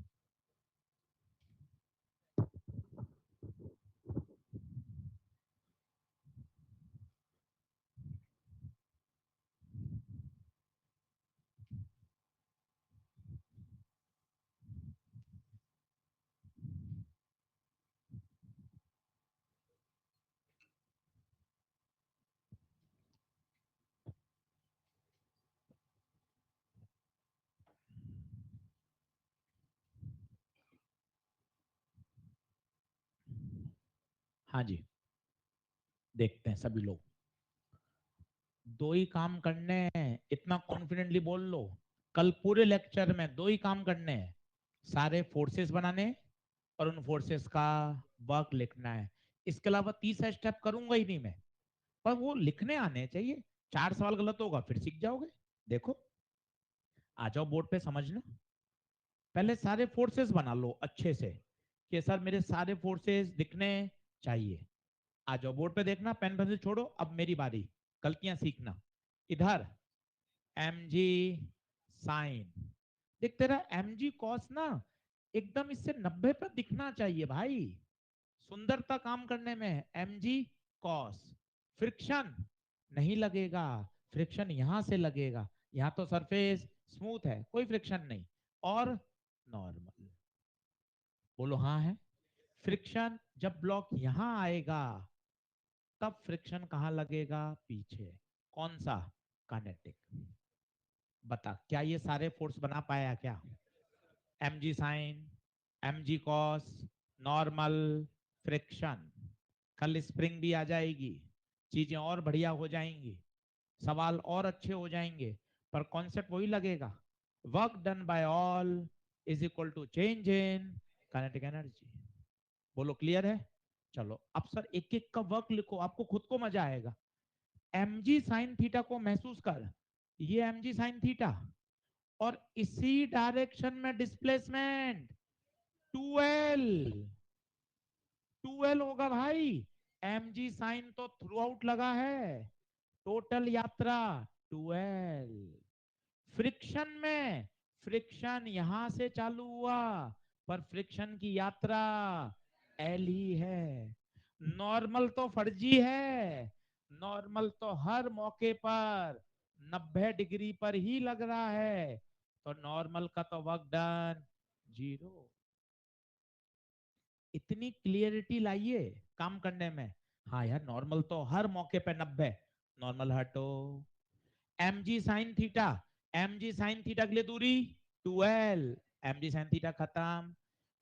हाँ जी, देखते हैं सभी लोग। दो ही काम करने हैं, इतना कॉन्फिडेंटली बोल लो। कल पूरे लेक्चर में दो ही काम करने हैं, सारे फोर्सेस बनाने और उन फोर्सेस का वर्क लिखना है। इसके अलावा तीसरा स्टेप करूंगा ही नहीं मैं, पर वो लिखने आने चाहिए। 4 सवाल गलत होगा फिर सीख जाओगे। देखो, आ जाओ बोर्ड पे समझना। पहले सारे फोर्सेस बना लो अच्छे से कि सर मेरे सारे फोर्सेस दिखने चाहिए। आ जाओ बोर्ड पे देखना, पेन पेंसिल छोड़ो, अब मेरी बारी। गलतियां सीखना। इधर एम जी साइन, देख तेरा एम जी कॉस ना एकदम इससे 90 पर दिखना चाहिए भाई। सुंदरता काम करने में एम जी कॉस। फ्रिक्शन नहीं लगेगा, फ्रिक्शन यहां से लगेगा। यहां तो सरफेस स्मूथ है, कोई फ्रिक्शन नहीं। और नॉर्मल, बोलो हाँ है। फ्रिक्शन जब ब्लॉक यहां आएगा तब फ्रिक्शन कहां लगेगा, पीछे। कौन सा, काइनेटिक। बता क्या ये सारे फोर्स बना पाया क्या? M G sine, M G cos, normal, friction. कल स्प्रिंग भी आ जाएगी, चीजें और बढ़िया हो जाएंगी, सवाल और अच्छे हो जाएंगे, पर कॉन्सेप्ट वही लगेगा। Work done by all is equal to change in kinetic energy. बोलो क्लियर है? चलो अब सर एक एक का वर्क लिखो, आपको खुद को मजा आएगा। एम जी साइन थीटा को महसूस कर, ये एम जी साइन थीटा और इसी डायरेक्शन में डिस्प्लेसमेंट 2L। 2L होगा भाई। एम जी साइन तो थ्रू आउट लगा है, टोटल यात्रा 2L। फ्रिक्शन में, फ्रिक्शन यहां से चालू हुआ पर फ्रिक्शन की यात्रा एल ही है। नॉर्मल तो फर्जी है, नॉर्मल तो हर मौके पर 90 डिग्री पर ही लग रहा है, तो नॉर्मल का तो वर्क डन 0। इतनी क्लियरिटी लाइए काम करने में। हाँ यार, नॉर्मल तो हर मौके पे 90। नॉर्मल हटो, M G sine theta, M G sine theta के लिए दूरी 2L, M G sine theta खत्म।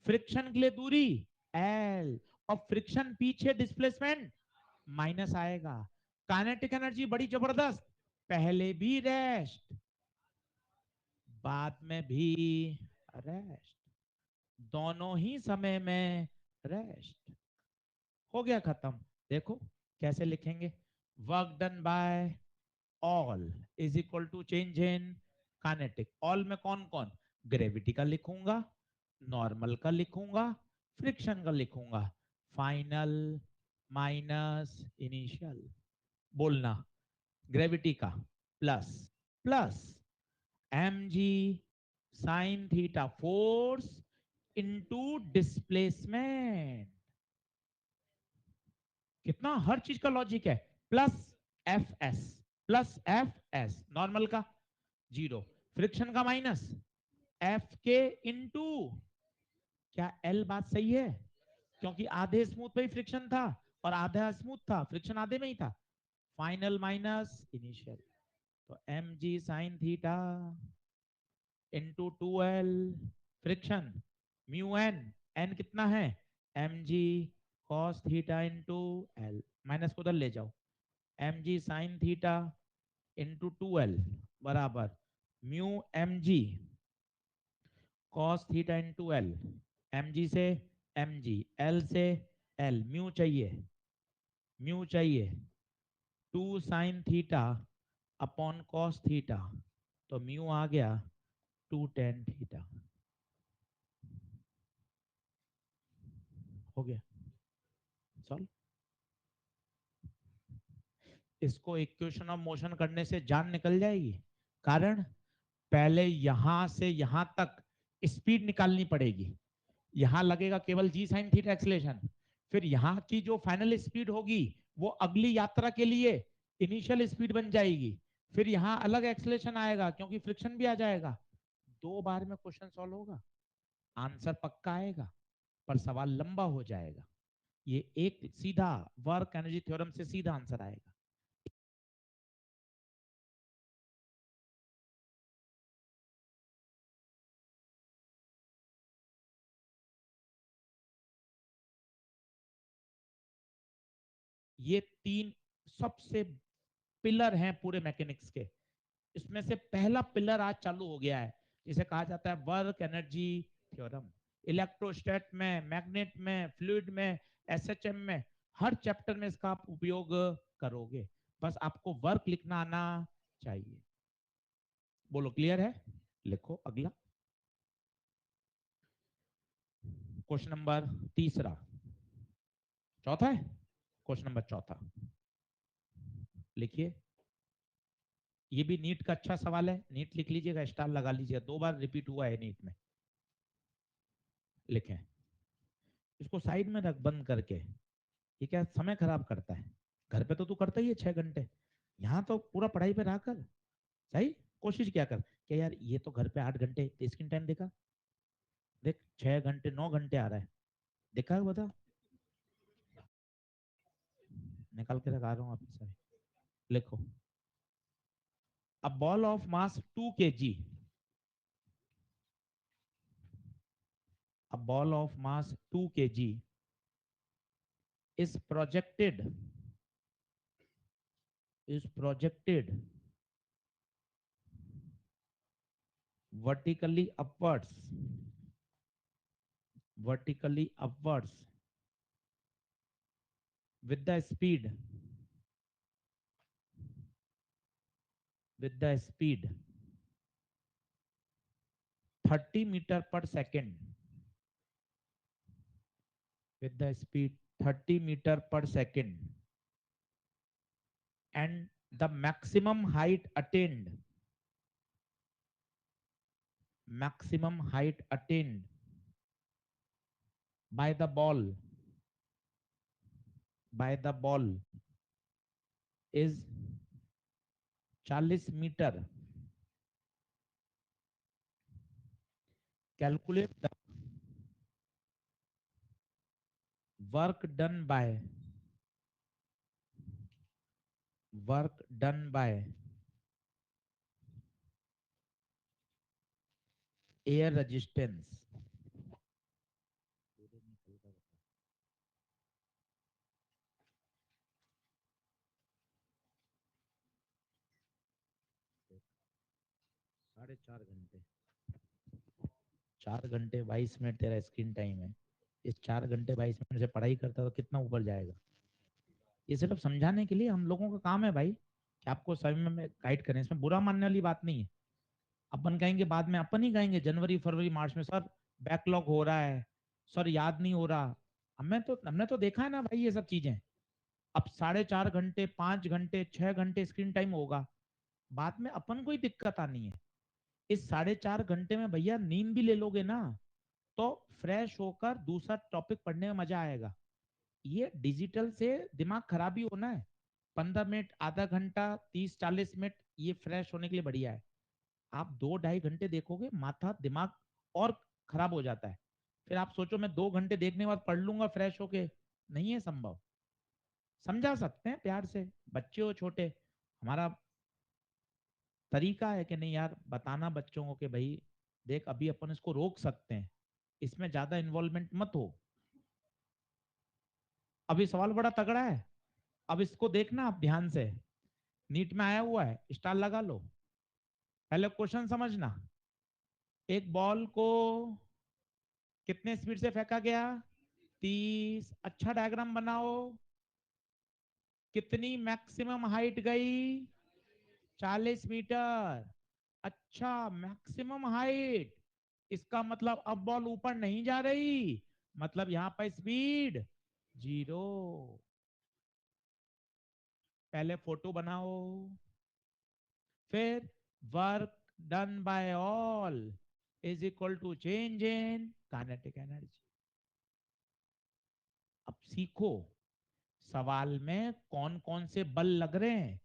फ्रिक्शन के लिए दूरी L, और फ्रिक्शन पीछे डिस्प्लेसमेंट माइनस आएगा। काइनेटिक एनर्जी बड़ी जबरदस्त, पहले भी रेस्ट, बाद में भी रेस्ट, दोनों ही समय में रेस्ट। हो गया खत्म। देखो कैसे लिखेंगे, work done by all is equal to change in kinetic. All में कौन कौन, ग्रेविटी का लिखूंगा, नॉर्मल का लिखूंगा, फ्रिक्शन का लिखूंगा, फाइनल माइनस इनिशियल। बोलना, ग्रेविटी का plus plus M G sine theta force into displacement. कितना हर चीज का लॉजिक है। Plus F S, plus F S normal का 0, फ्रिक्शन का माइनस एफ के इंटू, क्या एल बात सही है? क्योंकि आधे स्मूथ पे ही फ्रिक्शन था और आधा स्मूथ था, फ्रिक्शन आधे में ही था। फाइनल माइनस इनिशियल, तो M G sine theta into 2L, friction mu N, N कितना है, M G cos theta into L, minus को उधर ले जाओ, M G sine theta into 2L बराबर mu M G cos theta into L. M G से एम जी, एल से एल, म्यू चाहिए 2 sine theta upon cos theta, तो म्यू आ गया 2 टेन थीटा। हो गया सॉल्व। इसको इक्वेशन ऑफ मोशन करने से जान निकल जाएगी। कारण पहले यहां से यहां तक स्पीड निकालनी पड़ेगी, यहां लगेगा केवल जी साइन थीटा एक्सलेशन, फिर यहां की जो फाइनल स्पीड होगी वो अगली यात्रा के लिए इनिशियल स्पीड बन जाएगी, फिर यहां अलग एक्सलेशन आएगा क्योंकि फ्रिक्शन भी आ जाएगा। 2 बार में क्वेश्चन सॉल्व होगा, आंसर पक्का आएगा, पर सवाल लंबा हो जाएगा। ये एक सीधा वर्क एनर्जी थ्योरम से सीधा आंसर आएगा। ये तीन सबसे पिलर हैं पूरे मैकेनिक्स के। इसमें से पहला पिलर आज चालू हो गया है, जिसे कहा जाता है वर्क एनर्जी थ्योरम। इलेक्ट्रोस्टैट में, मैग्नेट में, फ्लूइड में, एसएचएम में, हर चैप्टर में इसका आप उपयोग करोगे। बस आपको वर्क लिखना आना चाहिए। बोलो क्लियर है? लिखो अगला क्वेश्चन नंबर तीसरा, चौथा है क्वेश्चन नंबर चौथा। लिखिए, ये भी नीट का अच्छा सवाल है, नीट लिख लीजिएगा, स्टार लगा लीजिएगा, 2 बार रिपीट हुआ है नीट में। लिखें, इसको साइड में रख बंद करके। ये क्या समय खराब करता है? घर पे तो तू करता ही है 6 घंटे, यहाँ तो पूरा पढ़ाई पे रहा कर। सही कोशिश क्या कर कि यार ये तो घर पे 8 घंटे स्क्रीन टाइम देखा, देख 6 घंटे 9 घंटे आ रहा है, देखा है? बता, निकाल के लगा रहा हूँ आपके साथ। लिखो, a ball of mass 2 kg, a ball of mass 2 kg is projected vertically upwards with the speed with the speed 30 meter per second, with the speed 30 meter per second, and the maximum height attained by the ball is 40 meter. Calculate the work done by air resistance. 4.5 घंटे, 4 घंटे 22 मिनट तेरा स्क्रीन टाइम है। इस 4 घंटे 22 मिनट से पढ़ाई करता तो कितना ऊपर जाएगा? ये सिर्फ समझाने के लिए हम लोगों का काम है भाई, कि आपको समय में गाइड करें। इसमें बुरा मानने वाली बात नहीं है। अपन कहेंगे बाद में, अपन ही कहेंगे जनवरी फरवरी मार्च में, सर बैकलॉग हो रहा है, सर याद नहीं हो रहा। हमने तो देखा है ना भाई ये सब चीजें। अब 4.5 घंटे 5 घंटे 6 घंटे स्क्रीन टाइम होगा, बाद में अपन को ही दिक्कत आनी है। इस 4.5 घंटे में भैया नींद भी ले लोगे ना, तो फ्रेश होकर दूसरा टॉपिक पढ़ने में मजा आएगा। ये डिजिटल से दिमाग खराब ही होना है। 15 मिनट आधा घंटा 30 40 मिनट ये फ्रेश होने के लिए बढ़िया है। आप 2 ढाई घंटे देखोगे, माथा दिमाग और खराब हो जाता है। फिर आप सोचो मैं 2 घंटे देखने के बाद पढ़ लूंगा फ्रेश होके, नहीं है संभव। समझा सकते हैं प्यार से, बच्चे हो छोटे, हमारा तरीका है कि नहीं यार बताना बच्चों को कि भाई देख अभी अपन इसको रोक सकते हैं, इसमें ज्यादा इन्वॉल्वमेंट मत हो। अभी सवाल बड़ा तगड़ा है, अब इसको देखना आप ध्यान से। नीट में आया हुआ है, स्टार लगा लो। पहले क्वेश्चन समझना, एक बॉल को कितने स्पीड से फेंका गया? 30। अच्छा डायग्राम बनाओ, कितनी मैक्सिमम हाइट गई? 40 मीटर। अच्छा मैक्सिमम हाइट, इसका मतलब अब बॉल ऊपर नहीं जा रही, मतलब यहां पर स्पीड 0। पहले फोटो बनाओ, फिर work done by all is equal to change in kinetic energy. अब सीखो सवाल में कौन कौन से बल लग रहे हैं।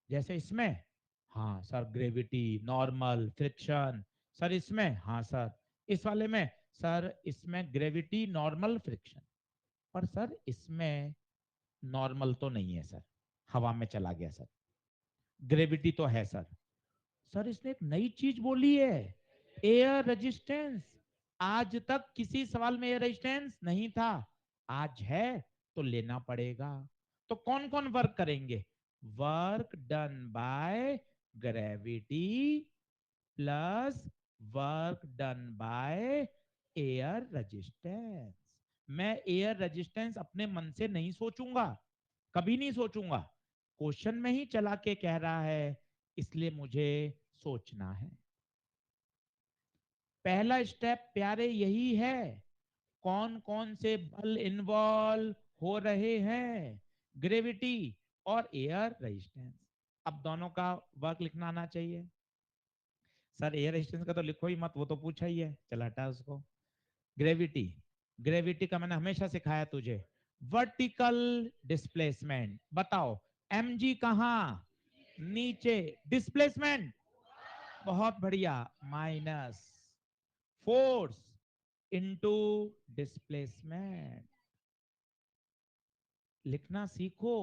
जैसे इसमें, हाँ sir gravity, normal, friction. Sir इसमें, हाँ सर। इस वाले में, सर इसमें ग्रेविटी नॉर्मल फ्रिक्शन। पर सर इसमें नॉर्मल तो नहीं है सर, हवा में चला गया सर। ग्रेविटी तो है सर। सर इसने एक नई चीज बोली है, एयर रेजिस्टेंस। आज तक किसी सवाल में एयर रेजिस्टेंस नहीं था, आज है तो लेना पड़ेगा। तो कौन कौन वर्क करेंगे? Work done by gravity plus work done by air resistance. मैं एयर रेजिस्टेंस अपने मन से नहीं सोचूंगा, कभी नहीं सोचूंगा, क्वेश्चन में ही चला के कह रहा है, इसलिए मुझे सोचना है। पहला स्टेप प्यारे यही है। कौन कौन से बल इन्वॉल्व हो रहे हैं? ग्रेविटी और एयर रेजिस्टेंस। अब दोनों का वर्क लिखना आना चाहिए। सर एयर रेजिस्टेंस का तो लिखो ही मत, वो तो पूछा ही है, चल हटा उसको। ग्रेविटी, ग्रेविटी का मैंने हमेशा सिखाया तुझे, वर्टिकल डिस्प्लेसमेंट। बताओ एम जी कहां? नीचे। डिस्प्लेसमेंट, बहुत बढ़िया, माइनस फोर्स इनटू डिस्प्लेसमेंट। लिखना सीखो।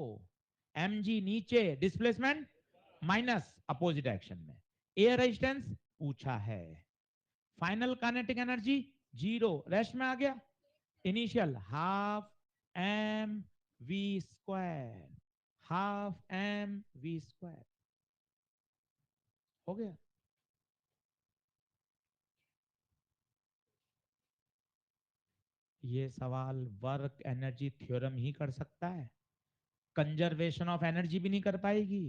एम जी नीचे, डिस्प्लेसमेंट माइनस अपोजिट डायरेक्शन में। एयर रेजिस्टेंस पूछा है। Final kinetic energy zero, rest में आ गया। Initial half M V square, half M V square हो गया। ये सवाल वर्क एनर्जी थ्योरम ही कर सकता है, कंजर्वेशन ऑफ एनर्जी भी नहीं कर पाएगी।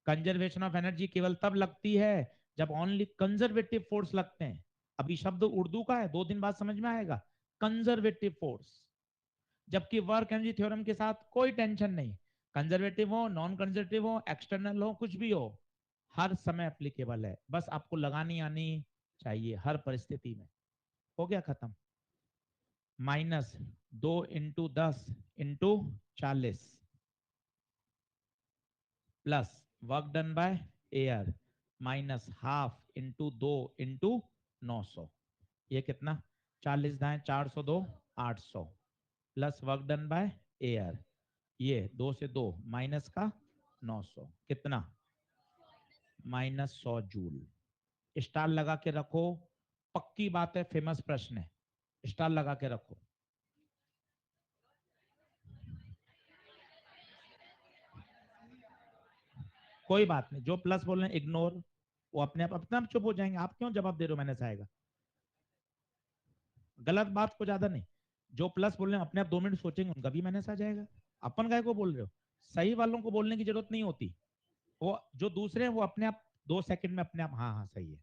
कंजर्वेशन ऑफ एनर्जी केवल तब लगती है जब ओनली कंजर्वेटिव फोर्स लगते हैं। अभी शब्द उर्दू का है, 2 दिन बाद समझ में आएगा। कंजर्वेटिव फोर्स, जबकि वर्क एनर्जी थ्योरम के साथ कोई टेंशन नहीं, कंजर्वेटिव हो नॉन कंजर्वेटिव हो एक्सटर्नल हो कुछ भी हो, हर समय एप्लीकेबल है, बस आपको लगानी आनी चाहिए हर परिस्थिति में। हो गया खत्म। Minus 2 × 10 × 40 plus work done by air minus half into 2 × 900। ये कितना? 40 दाएं 402, 800 plus work done by air, ये 2 से 2 माइनस का 900, कितना? -100 जूल। स्टार लगा के रखो, पक्की बात है, फेमस प्रश्न है, स्टार लगा के रखो। कोई बात नहीं, जो प्लस बोल रहे हैं इग्नोर, वो अपने आप चुप हो जाएंगे। आप क्यों जवाब दे रहे हो मैंने से आएगा? गलत बात को ज्यादा नहीं, जो प्लस बोल रहे हैं अपने आप 2 मिनट सोचेंगे, उनका भी मैंने आ जाएगा। अपन काय को बोल रहे हो? सही वालों को बोलने की जरूरत नहीं होती, वो जो दूसरे हैं वो अपने आप 2 सेकंड में अपने आप हाँ हाँ सही है।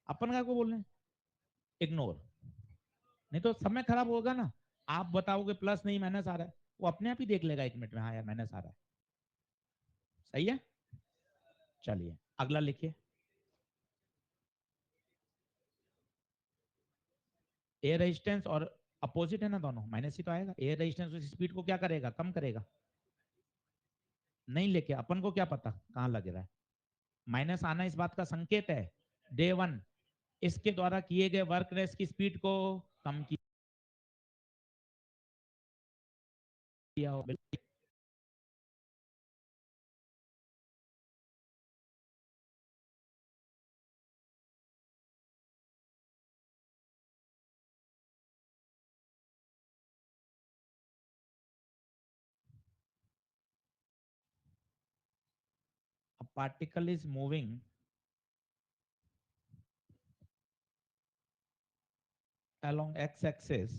अपन काय को बोल रहे हैं? इग्नोर। नहीं तो समय खराब होगा ना। आप बताओगे प्लस नहीं माइनस आ रहा है, वो अपने आप ही देख लेगा 1 मिनट में, हाँ यार माइनस आ रहा है। सही है, चलिए अगला लिखिए। एयर रेजिस्टेंस और अपोजिट है ना, दोनों माइनस ही तो आएगा। एयर रेजिस्टेंस उस स्पीड को क्या करेगा? कम करेगा। नहीं लेके अपन को क्या पता कहां लग रहा है। माइनस आना इस बात का संकेत है, डे 1 इसके द्वारा किए गए वर्क रेस की स्पीड को कम किया हो। A particle is moving along x-axis,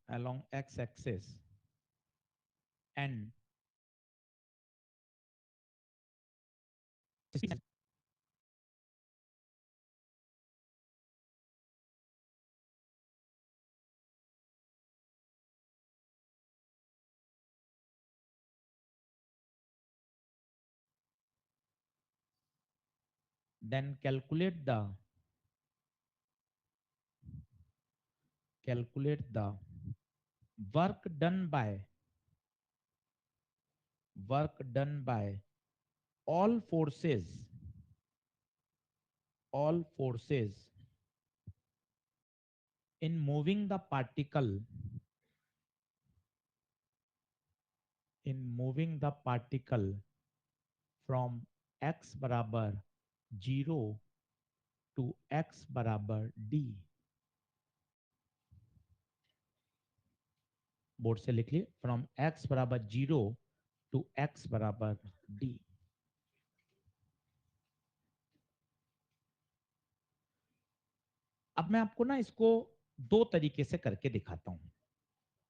along x-axis and then calculate the work done by all forces, all forces in moving the particle, in moving the particle from x बराबर 0 to x बराबर d। बोर्ड से लिख लिए, फ्रॉम x बराबर 0 टू x बराबर d। अब मैं आपको ना इसको दो तरीके से करके दिखाता हूं,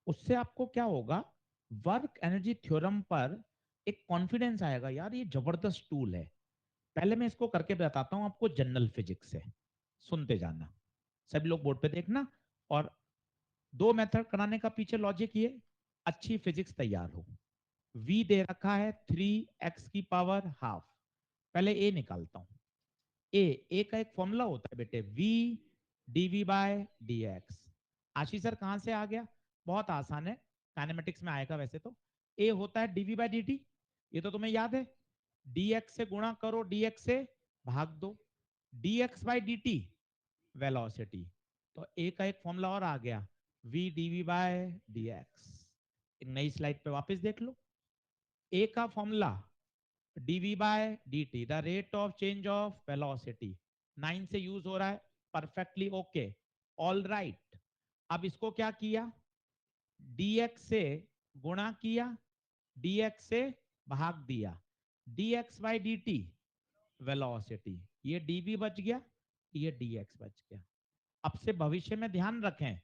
उससे आपको क्या होगा, वर्क एनर्जी थ्योरम पर एक कॉन्फिडेंस आएगा, यार ये जबरदस्त टूल है। पहले मैं इसको करके बताता हूं आपको जनरल फिजिक्स से, सुनते जाना, सभी लोग बोर्ड पे देखना। और दो मेथड कराने का पीछे लॉजिक ये, अच्छी फिजिक्स तैयार हो। v दे रखा है 3x की पावर हाफ, पहले a निकालता हूं। ए का एक फॉर्मूला होता है बेटे, v dv by dx। Ashish sir कहां से आ गया, बहुत आसान है, काइनेमेटिक्स में आएगा वैसे तो। ए होता है dv बाय dt, ये तो तुम्हें याद है, dx से गुणा करो, dx से भाग दो, dx बाय dt वेलोसिटी। तो ए का एक फॉर्मूला और आ गया, v dv बाय dx। एक नई स्लाइड पे वापस देख लो, ए का formula dv by dt, the rate of change of velocity, 9 से यूज हो रहा है, परफेक्टली ओके, ऑल राइट। अब इसको क्या किया, dx से गुणा किया, dx से भाग दिया, dx बाई dt वेलोसिटी, ये dv बच गया, ये dx बच गया। अब से भविष्य में ध्यान रखें,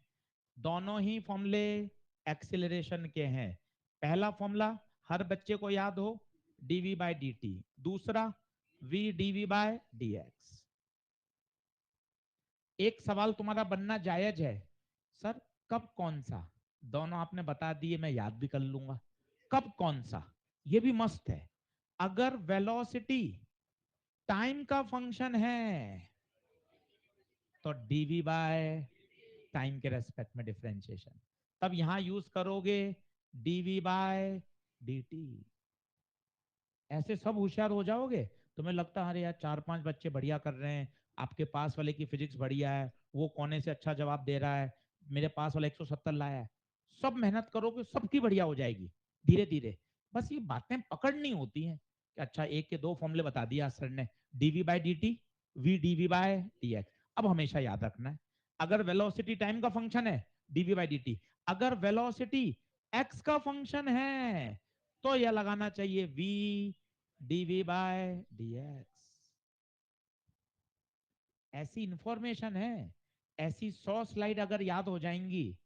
दोनों ही फॉर्मूले एक्सेलरेशन के हैं। पहला फॉर्मूला हर बच्चे को याद हो, dv बाई dt, दूसरा v dv बाय dx। एक सवाल तुम्हारा बनना जायज है, सर कब कौन सा, दोनों आपने बता दिए, मैं याद भी कर लूंगा, कब कौन सा, ये भी मस्त है। अगर वेलोसिटी टाइम का फंक्शन है तो dv बाय टाइम के रेस्पेक्ट में डिफरेंशिएशन, तब यहां यूज करोगे dv बाय dt। ऐसे सब होशियार हो जाओगे, तुम्हें लगता है अरे यार चार पांच बच्चे बढ़िया कर रहे हैं, आपके पास वाले की फिजिक्स बढ़िया है, वो कोने से अच्छा जवाब दे रहा है, मेरे पास वाला 170 लाया है, सब मेहनत करोगे सबकी बढ़िया हो जाएगी धीरे धीरे। बस ये बातें पकड़नी होती हैं कि अच्छा एक के दो फॉर्मूले बता दिया सर ने, dv by d t, v dv by D x. अब हमेशा याद रखना है, अगर वेलोसिटी टाइम का फंक्शन है डीवी बाई डी टी, अगर वेलोसिटी एक्स का फंक्शन है तो यह लगाना चाहिए v dv बाय dx। ऐसी इंफॉर्मेशन है, ऐसी 100 स्लाइड अगर याद हो जाएंगी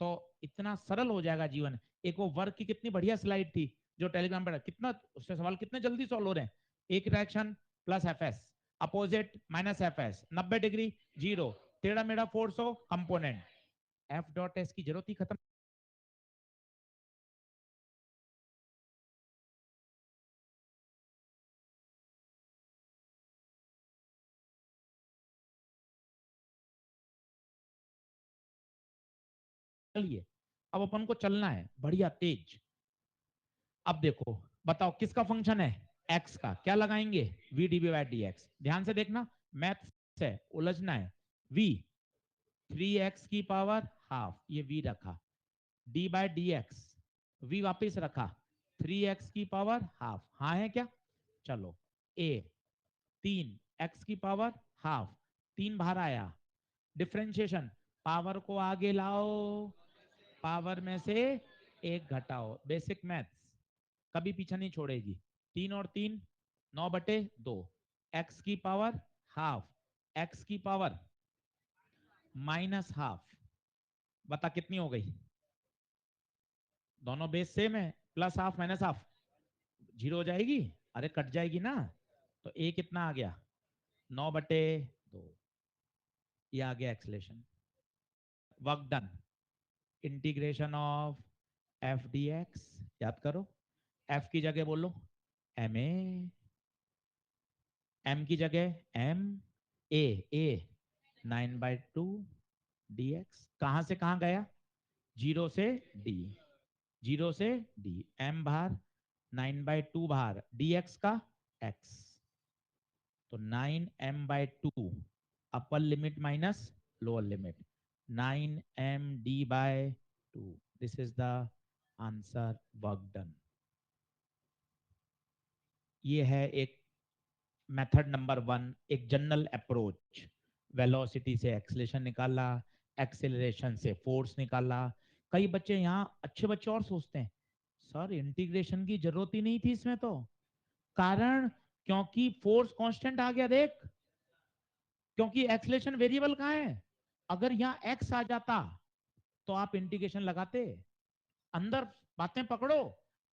तो इतना सरल हो जाएगा जीवन। एक वो वर्क की कितनी बढ़िया स्लाइड थी जो टेलीग्राम पर, कितना उससे सवाल कितने जल्दी सॉल्व हो रहे हैं, एक reaction plus F S, opposite minus F S, 90 degree zero, टेढ़ा मेढ़ा फोर्स हो कंपोनेंट, एफ डॉट एस की जरूरत ही खत्म। चलिए अब अपन को चलना है बढ़िया तेज। अब देखो बताओ किसका फंक्शन है, एक्स का, क्या लगाएंगे, V D B by D X. ध्यान से देखना, मैथ से उलझना है। वी 3x की पावर हाफ, ये वी रखा, D by D X, V वापिस रखा, 3x की पावर हाफ, हाँ है क्या, चलो ए 3x की पावर हाफ, तीन बाहर आया, डिफ्रेंशिएशन, पावर को आगे लाओ, पावर में से एक घटाओ, बेसिक मैथ्स कभी पीछा नहीं छोड़ेगी। तीन और तीन 9/2, एक्स की पावर हाफ, एक्स की पावर माइनस हाफ, बता कितनी हो गई, दोनों बेस सेम है, plus half minus half zero हो जाएगी, अरे कट जाएगी ना, तो ए कितना आ गया 9/2, ये आ गया acceleration. Work done, integration of F D x, याद करो, एफ की जगह बोलो एम ए, एम की जगह एम ए 9/2 डी एक्स, कहां से कहां गया, जीरो से डी, जीरो से डी, एम बाहर, 9/2 बाहर, डी एक्स का एक्स, तो 9m/2, upper limit minus lower limit, 9md/2, this is the answer, work done. ये है एक मेथड नंबर 1, एक जनरल अप्रोच, वेलोसिटी से एक्सेलरेशन निकाला, एक्सेलरेशन से फोर्स निकाला, कई बच्चे यहाँ अच्छे बच्चे और सोचते हैं सर इंटीग्रेशन की जरूरत ही नहीं थी इसमें तो। कारण क्योंकि फोर्स कांस्टेंट आ गया देख, क्योंकि एक्सलेशन वेरिएबल कहाँ है। अगर यहाँ एक्स आ जाता तो आप इंटीग्रेशन लगाते। अंदर बातें पकड़ो।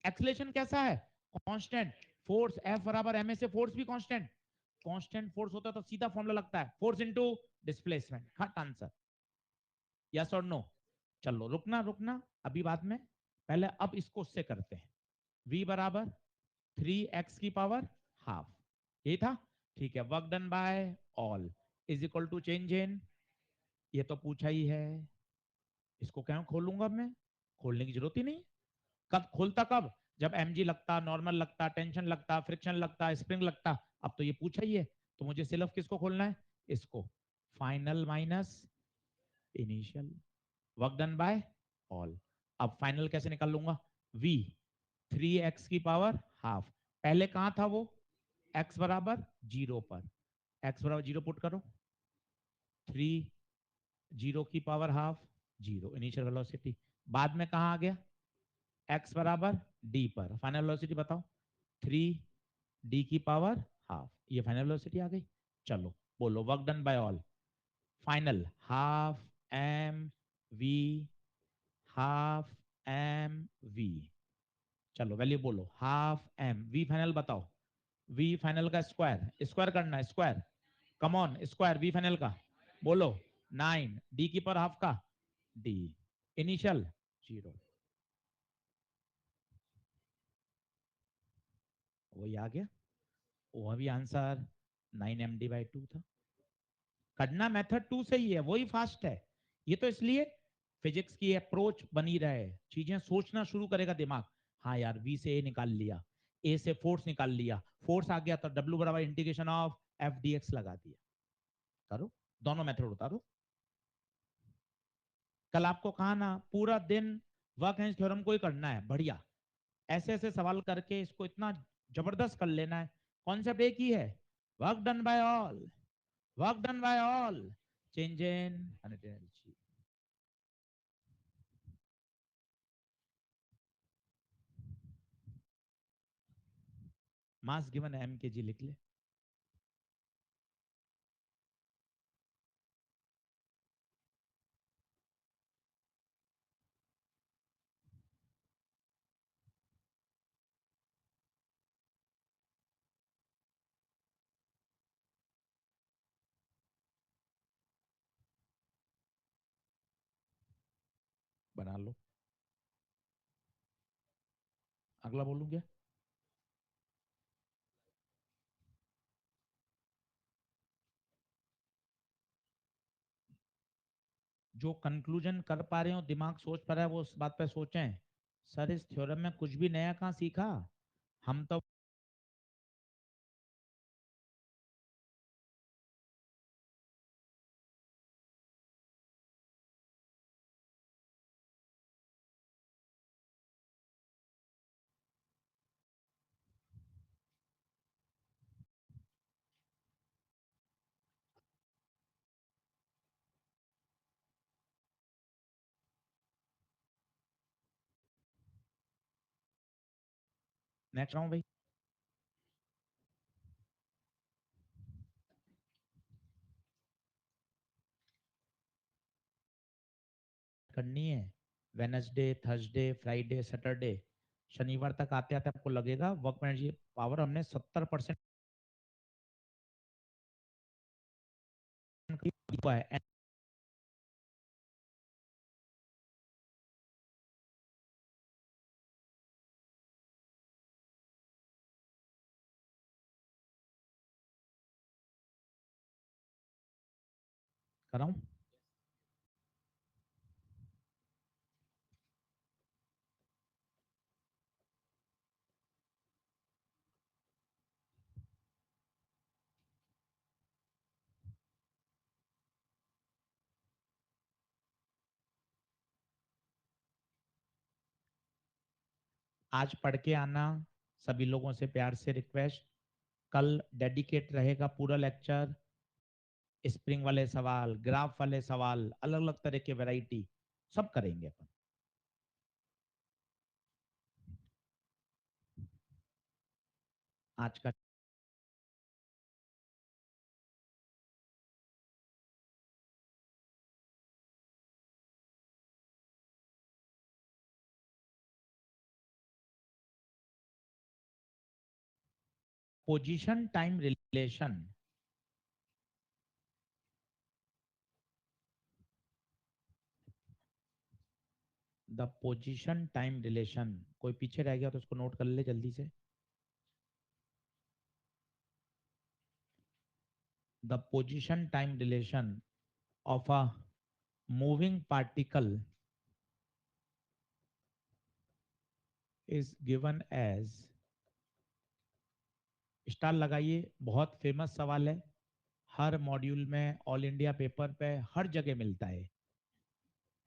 एक्सलेशन कैसा है, कांस्टेंट। फोर्स एफ बराबर एम ए से फोर्स भी कांस्टेंट। कांस्टेंट फोर्स होता है तो सीधा फॉर्मूला लगता है फोर्स इनटू डिस्प्लेसमेंट। हट आंसर, यस और नो। चलो रुकना रुकना अभी बाद में, पहले अब इसको उससे करते हैं। v बराबर 3x की पावर हाफ, यही था। ठीक है, work done by all is equal to change in, ये तो पूछा ही है। इसको क्या खोलूंगा मैं, खोलने की जरूरत ही नहीं। कब खोलता, कब, जब mg लगता, नॉर्मल लगता, टेंशन लगता, फ्रिक्शन लगता, स्प्रिंग लगता। अब तो ये पूछा ही है, तो मुझे सिर्फ किसको खोलना है, इसको। Final minus initial, work done by all. अब फाइनल कैसे निकाल लूंगा, v 3x की पावर हाफ, पहले कहां था वो, x बराबर जीरो पर, x बराबर जीरो पुट करो, 3 जीरो की power half zero initial velocity. बाद में कहा आ गया, x बराबर d पर, फाइनल वेलोसिटी बताओ, 3 d की पावर हाफ, ये फाइनल वेलोसिटी आ गई। चलो बोलो work done by all, final half M V, half M V. चलो वैल्यू बोलो, हाफ एम वी फाइनल बताओ, वी फाइनल का स्क्वायर, स्क्वायर करना है square, come on square V final का, बोलो 9 डी की पर हाफ का डी, इनिशियल जीरो। वही आ गया, वो भी आंसर 9 md/2 था। करना मेथड 2 से ही है, वही फास्ट है। ये तो इसलिए फिजिक्स की अप्रोच बनी रहे, चीजें सोचना शुरू करेगा दिमाग। हाँ यार वी से ए निकाल लिया, ए से फोर्स निकाल लिया, फोर्स आ गया तो डब्ल्यू बराबर integration of F D x लगा दिया। करो, दोनों मेथड उतारो। कल आपको कहा ना पूरा दिन वर्क हेंस थ्योरम को ही करना है, बढ़िया ऐसे ऐसे सवाल करके इसको इतना जबरदस्त कर लेना है। कॉन्सेप्ट एक ही है, work done by all, work done by all, change in energy. Mass given M K G लिख ले। बना लो, अगला बोलूं क्या। जो कंक्लूजन कर पा रहे हो, दिमाग सोच पा रहा है, वो उस बात पे सोचें। सर इस थ्योरम में कुछ भी नया कहाँ सीखा, हम तो नेक्स्ट राउंड भाई करनी है। वेनसडे, थर्सडे, फ्राइडे, सैटरडे, शनिवार तक आते आते आपको लगेगा वर्क एनर्जी पावर हमने 70% है। कराऊं, आज पढ़ के आना, सभी लोगों से प्यार से रिक्वेस्ट। कल डेडिकेट रहेगा पूरा लेक्चर, स्प्रिंग वाले सवाल, ग्राफ वाले सवाल, अलग अलग तरह के वैरायटी सब करेंगे अपन। आज का position time relation, the position time relation, कोई पीछे रह गया तो उसको नोट कर ले जल्दी से। The position time relation of a moving particle is given as, star लगाइए, बहुत फेमस सवाल है, हर मॉड्यूल में, ऑल इंडिया पेपर पे हर जगह मिलता है,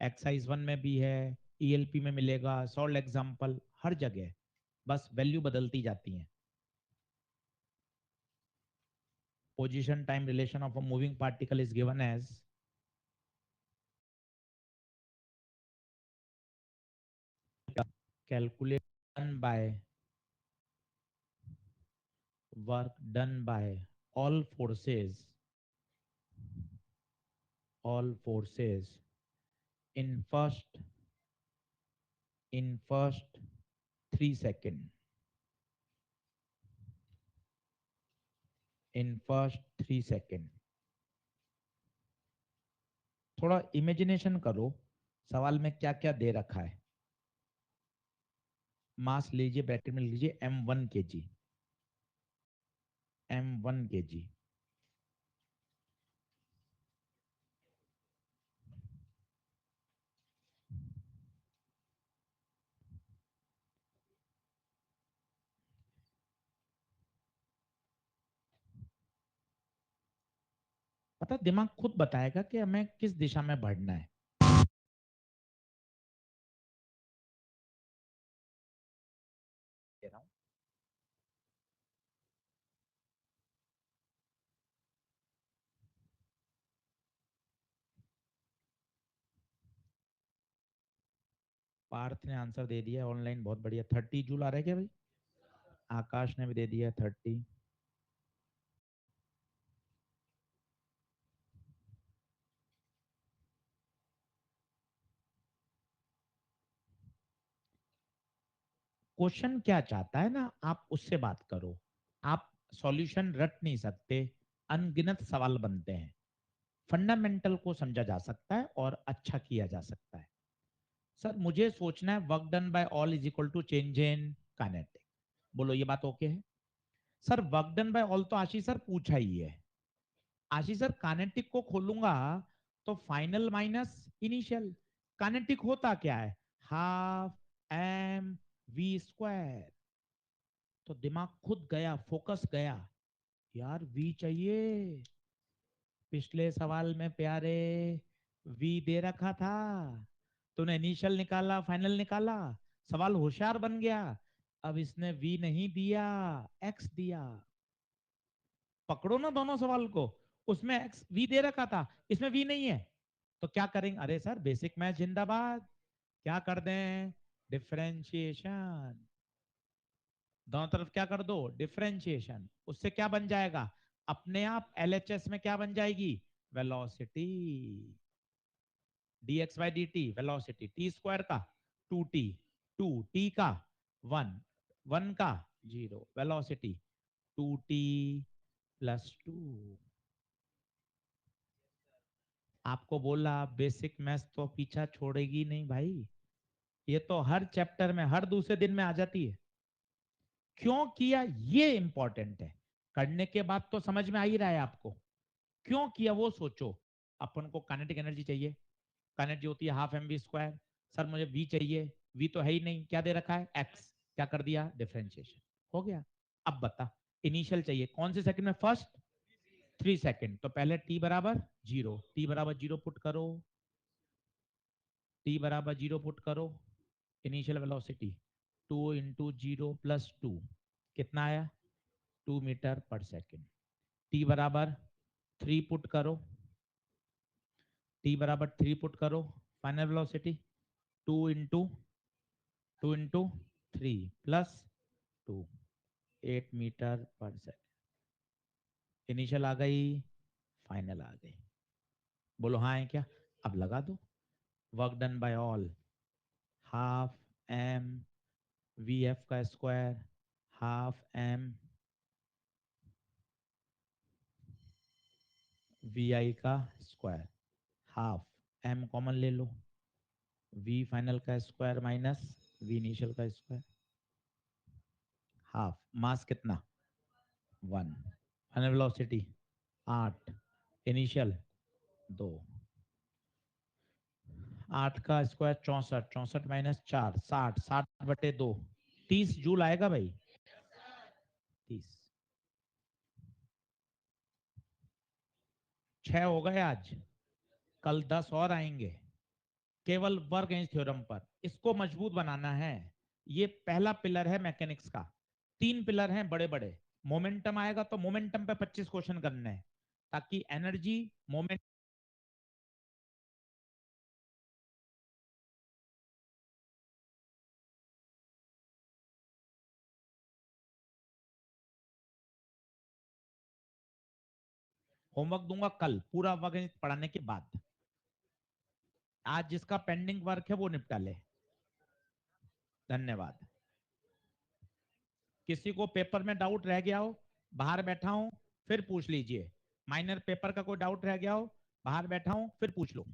एक्सरसाइज 1 में भी है, ईएलपी में मिलेगा, सॉल्व एग्जांपल हर जगह, बस वैल्यू बदलती जाती है। Position time relation of a moving particle is given as, calculation by work done by all forces, all forces in first 3 second, in first 3 second। थोड़ा इमेजिनेशन करो, सवाल में क्या क्या दे रखा है। मास लीजिए, ब्रैकेट में लीजिए m1 kg, m1 kg। पता, दिमाग खुद बताएगा कि हमें किस दिशा में बढ़ना है। पार्थ ने आंसर दे दिया ऑनलाइन, बहुत बढ़िया। 30 जूल आ रहा है क्या भाई? आकाश ने भी दे दिया 30। क्वेश्चन क्या चाहता है ना, आप उससे बात करो। आप सॉल्यूशन रट नहीं सकते, अनगिनत सवाल बनते हैं। फंडामेंटल को समझा जा सकता है और अच्छा किया जा सकता है। सर मुझे सोचना है work done by all is equal to change in kinetic, बोलो ये बात ओके है? Sir work done by all तो आशीष सर पूछा ही है। आशीष सर काइनेटिक को खोलूंगा तो फाइनल माइनस इनिशियल, काइनेटिक होता क्या है? Half M V square. तो दिमाग खुद गया, फोकस गया, यार वी चाहिए। पिछले सवाल में प्यारे वी दे रखा था, तूने इनिशियल निकाला, फाइनल निकाला, सवाल होशियार बन गया। अब इसने वी नहीं दिया, एक्स दिया। पकड़ो ना दोनों सवाल को, उसमें एक्स वी दे रखा था, इसमें वी नहीं है। तो क्या करेंगे? अरे सर बेसिक मैथ जिंदाबाद, क्या कर दें? डिफरेंशिएशन। दोनों तरफ क्या कर दो? डिफरेंशिएशन। उससे क्या बन जाएगा? अपने आप एलएचएस में क्या बन जाएगी? Velocity. dx by d T velocity, T square का 2t, 2t का 1, 1 का 0, वेलोसिटी 2t प्लस 2। आपको बोला बेसिक मैथ्स तो पीछा छोड़ेगी नहीं भाई, ये तो हर चैप्टर में हर दूसरे दिन में आ जाती है। क्यों किया ये इंपॉर्टेंट है, करने के बाद तो समझ में आ ही रहा है आपको। क्यों किया वो सोचो। अपन को काइनेटिक एनर्जी चाहिए, एनर्जी होती है half M V square. Sir मुझे वी चाहिए, वी तो है ही नहीं, क्या दे रखा है? एक्स। क्या कर दिया? डिफरेंशिएशन। हो गया। अब बता, इनिशियल चाहिए कौन से सेकंड में? First 3 second. तो पहले टी बराबर 0, टी बराबर 0 पुट करो, टी बराबर 0 पुट करो, इनिशियल वेलोसिटी 2 × 0 + 2 कितना आया? 2 मीटर पर सेकेंड। टी बराबर 3 पुट करो, टी बराबर 3 पुट करो, फाइनल वेलोसिटी 2 × 2 × 3 + 2, 8 मीटर पर सेकेंड। इनिशियल आ गई, फाइनल आ गई। बोलो हाँ है क्या? अब लगा दो। Work done by all half M V F का square half M V I का स्क्वायर हाफ एम कॉमन ले लो, वी फाइनल का स्क्वायर माइनस वी इनिशियल का स्क्वायर हाफ। मास कितना? 1। Final velocity 8, initial 2। 8 का स्क्वायर 64, 64 माइनस 4 60, 60/2 30 जूल आएगा भाई। 30 6 हो गए आज, कल 10 और आएंगे केवल वर्क एज थ्योरम पर। इसको मजबूत बनाना है। ये पहला पिलर है मैकेनिक्स का। 3 पिलर हैं बड़े बड़े। मोमेंटम आएगा तो मोमेंटम पे 25 क्वेश्चन करने हैं, ताकि एनर्जी मोमेंट। होमवर्क दूंगा कल पूरा वर्क पढ़ाने के बाद। आज जिसका पेंडिंग वर्क है वो निपटा ले। धन्यवाद। किसी को पेपर में डाउट रह गया हो, बाहर बैठा हूं, फिर पूछ लीजिए। माइनर पेपर का कोई डाउट रह गया हो, बाहर बैठा हूं, फिर पूछ लो।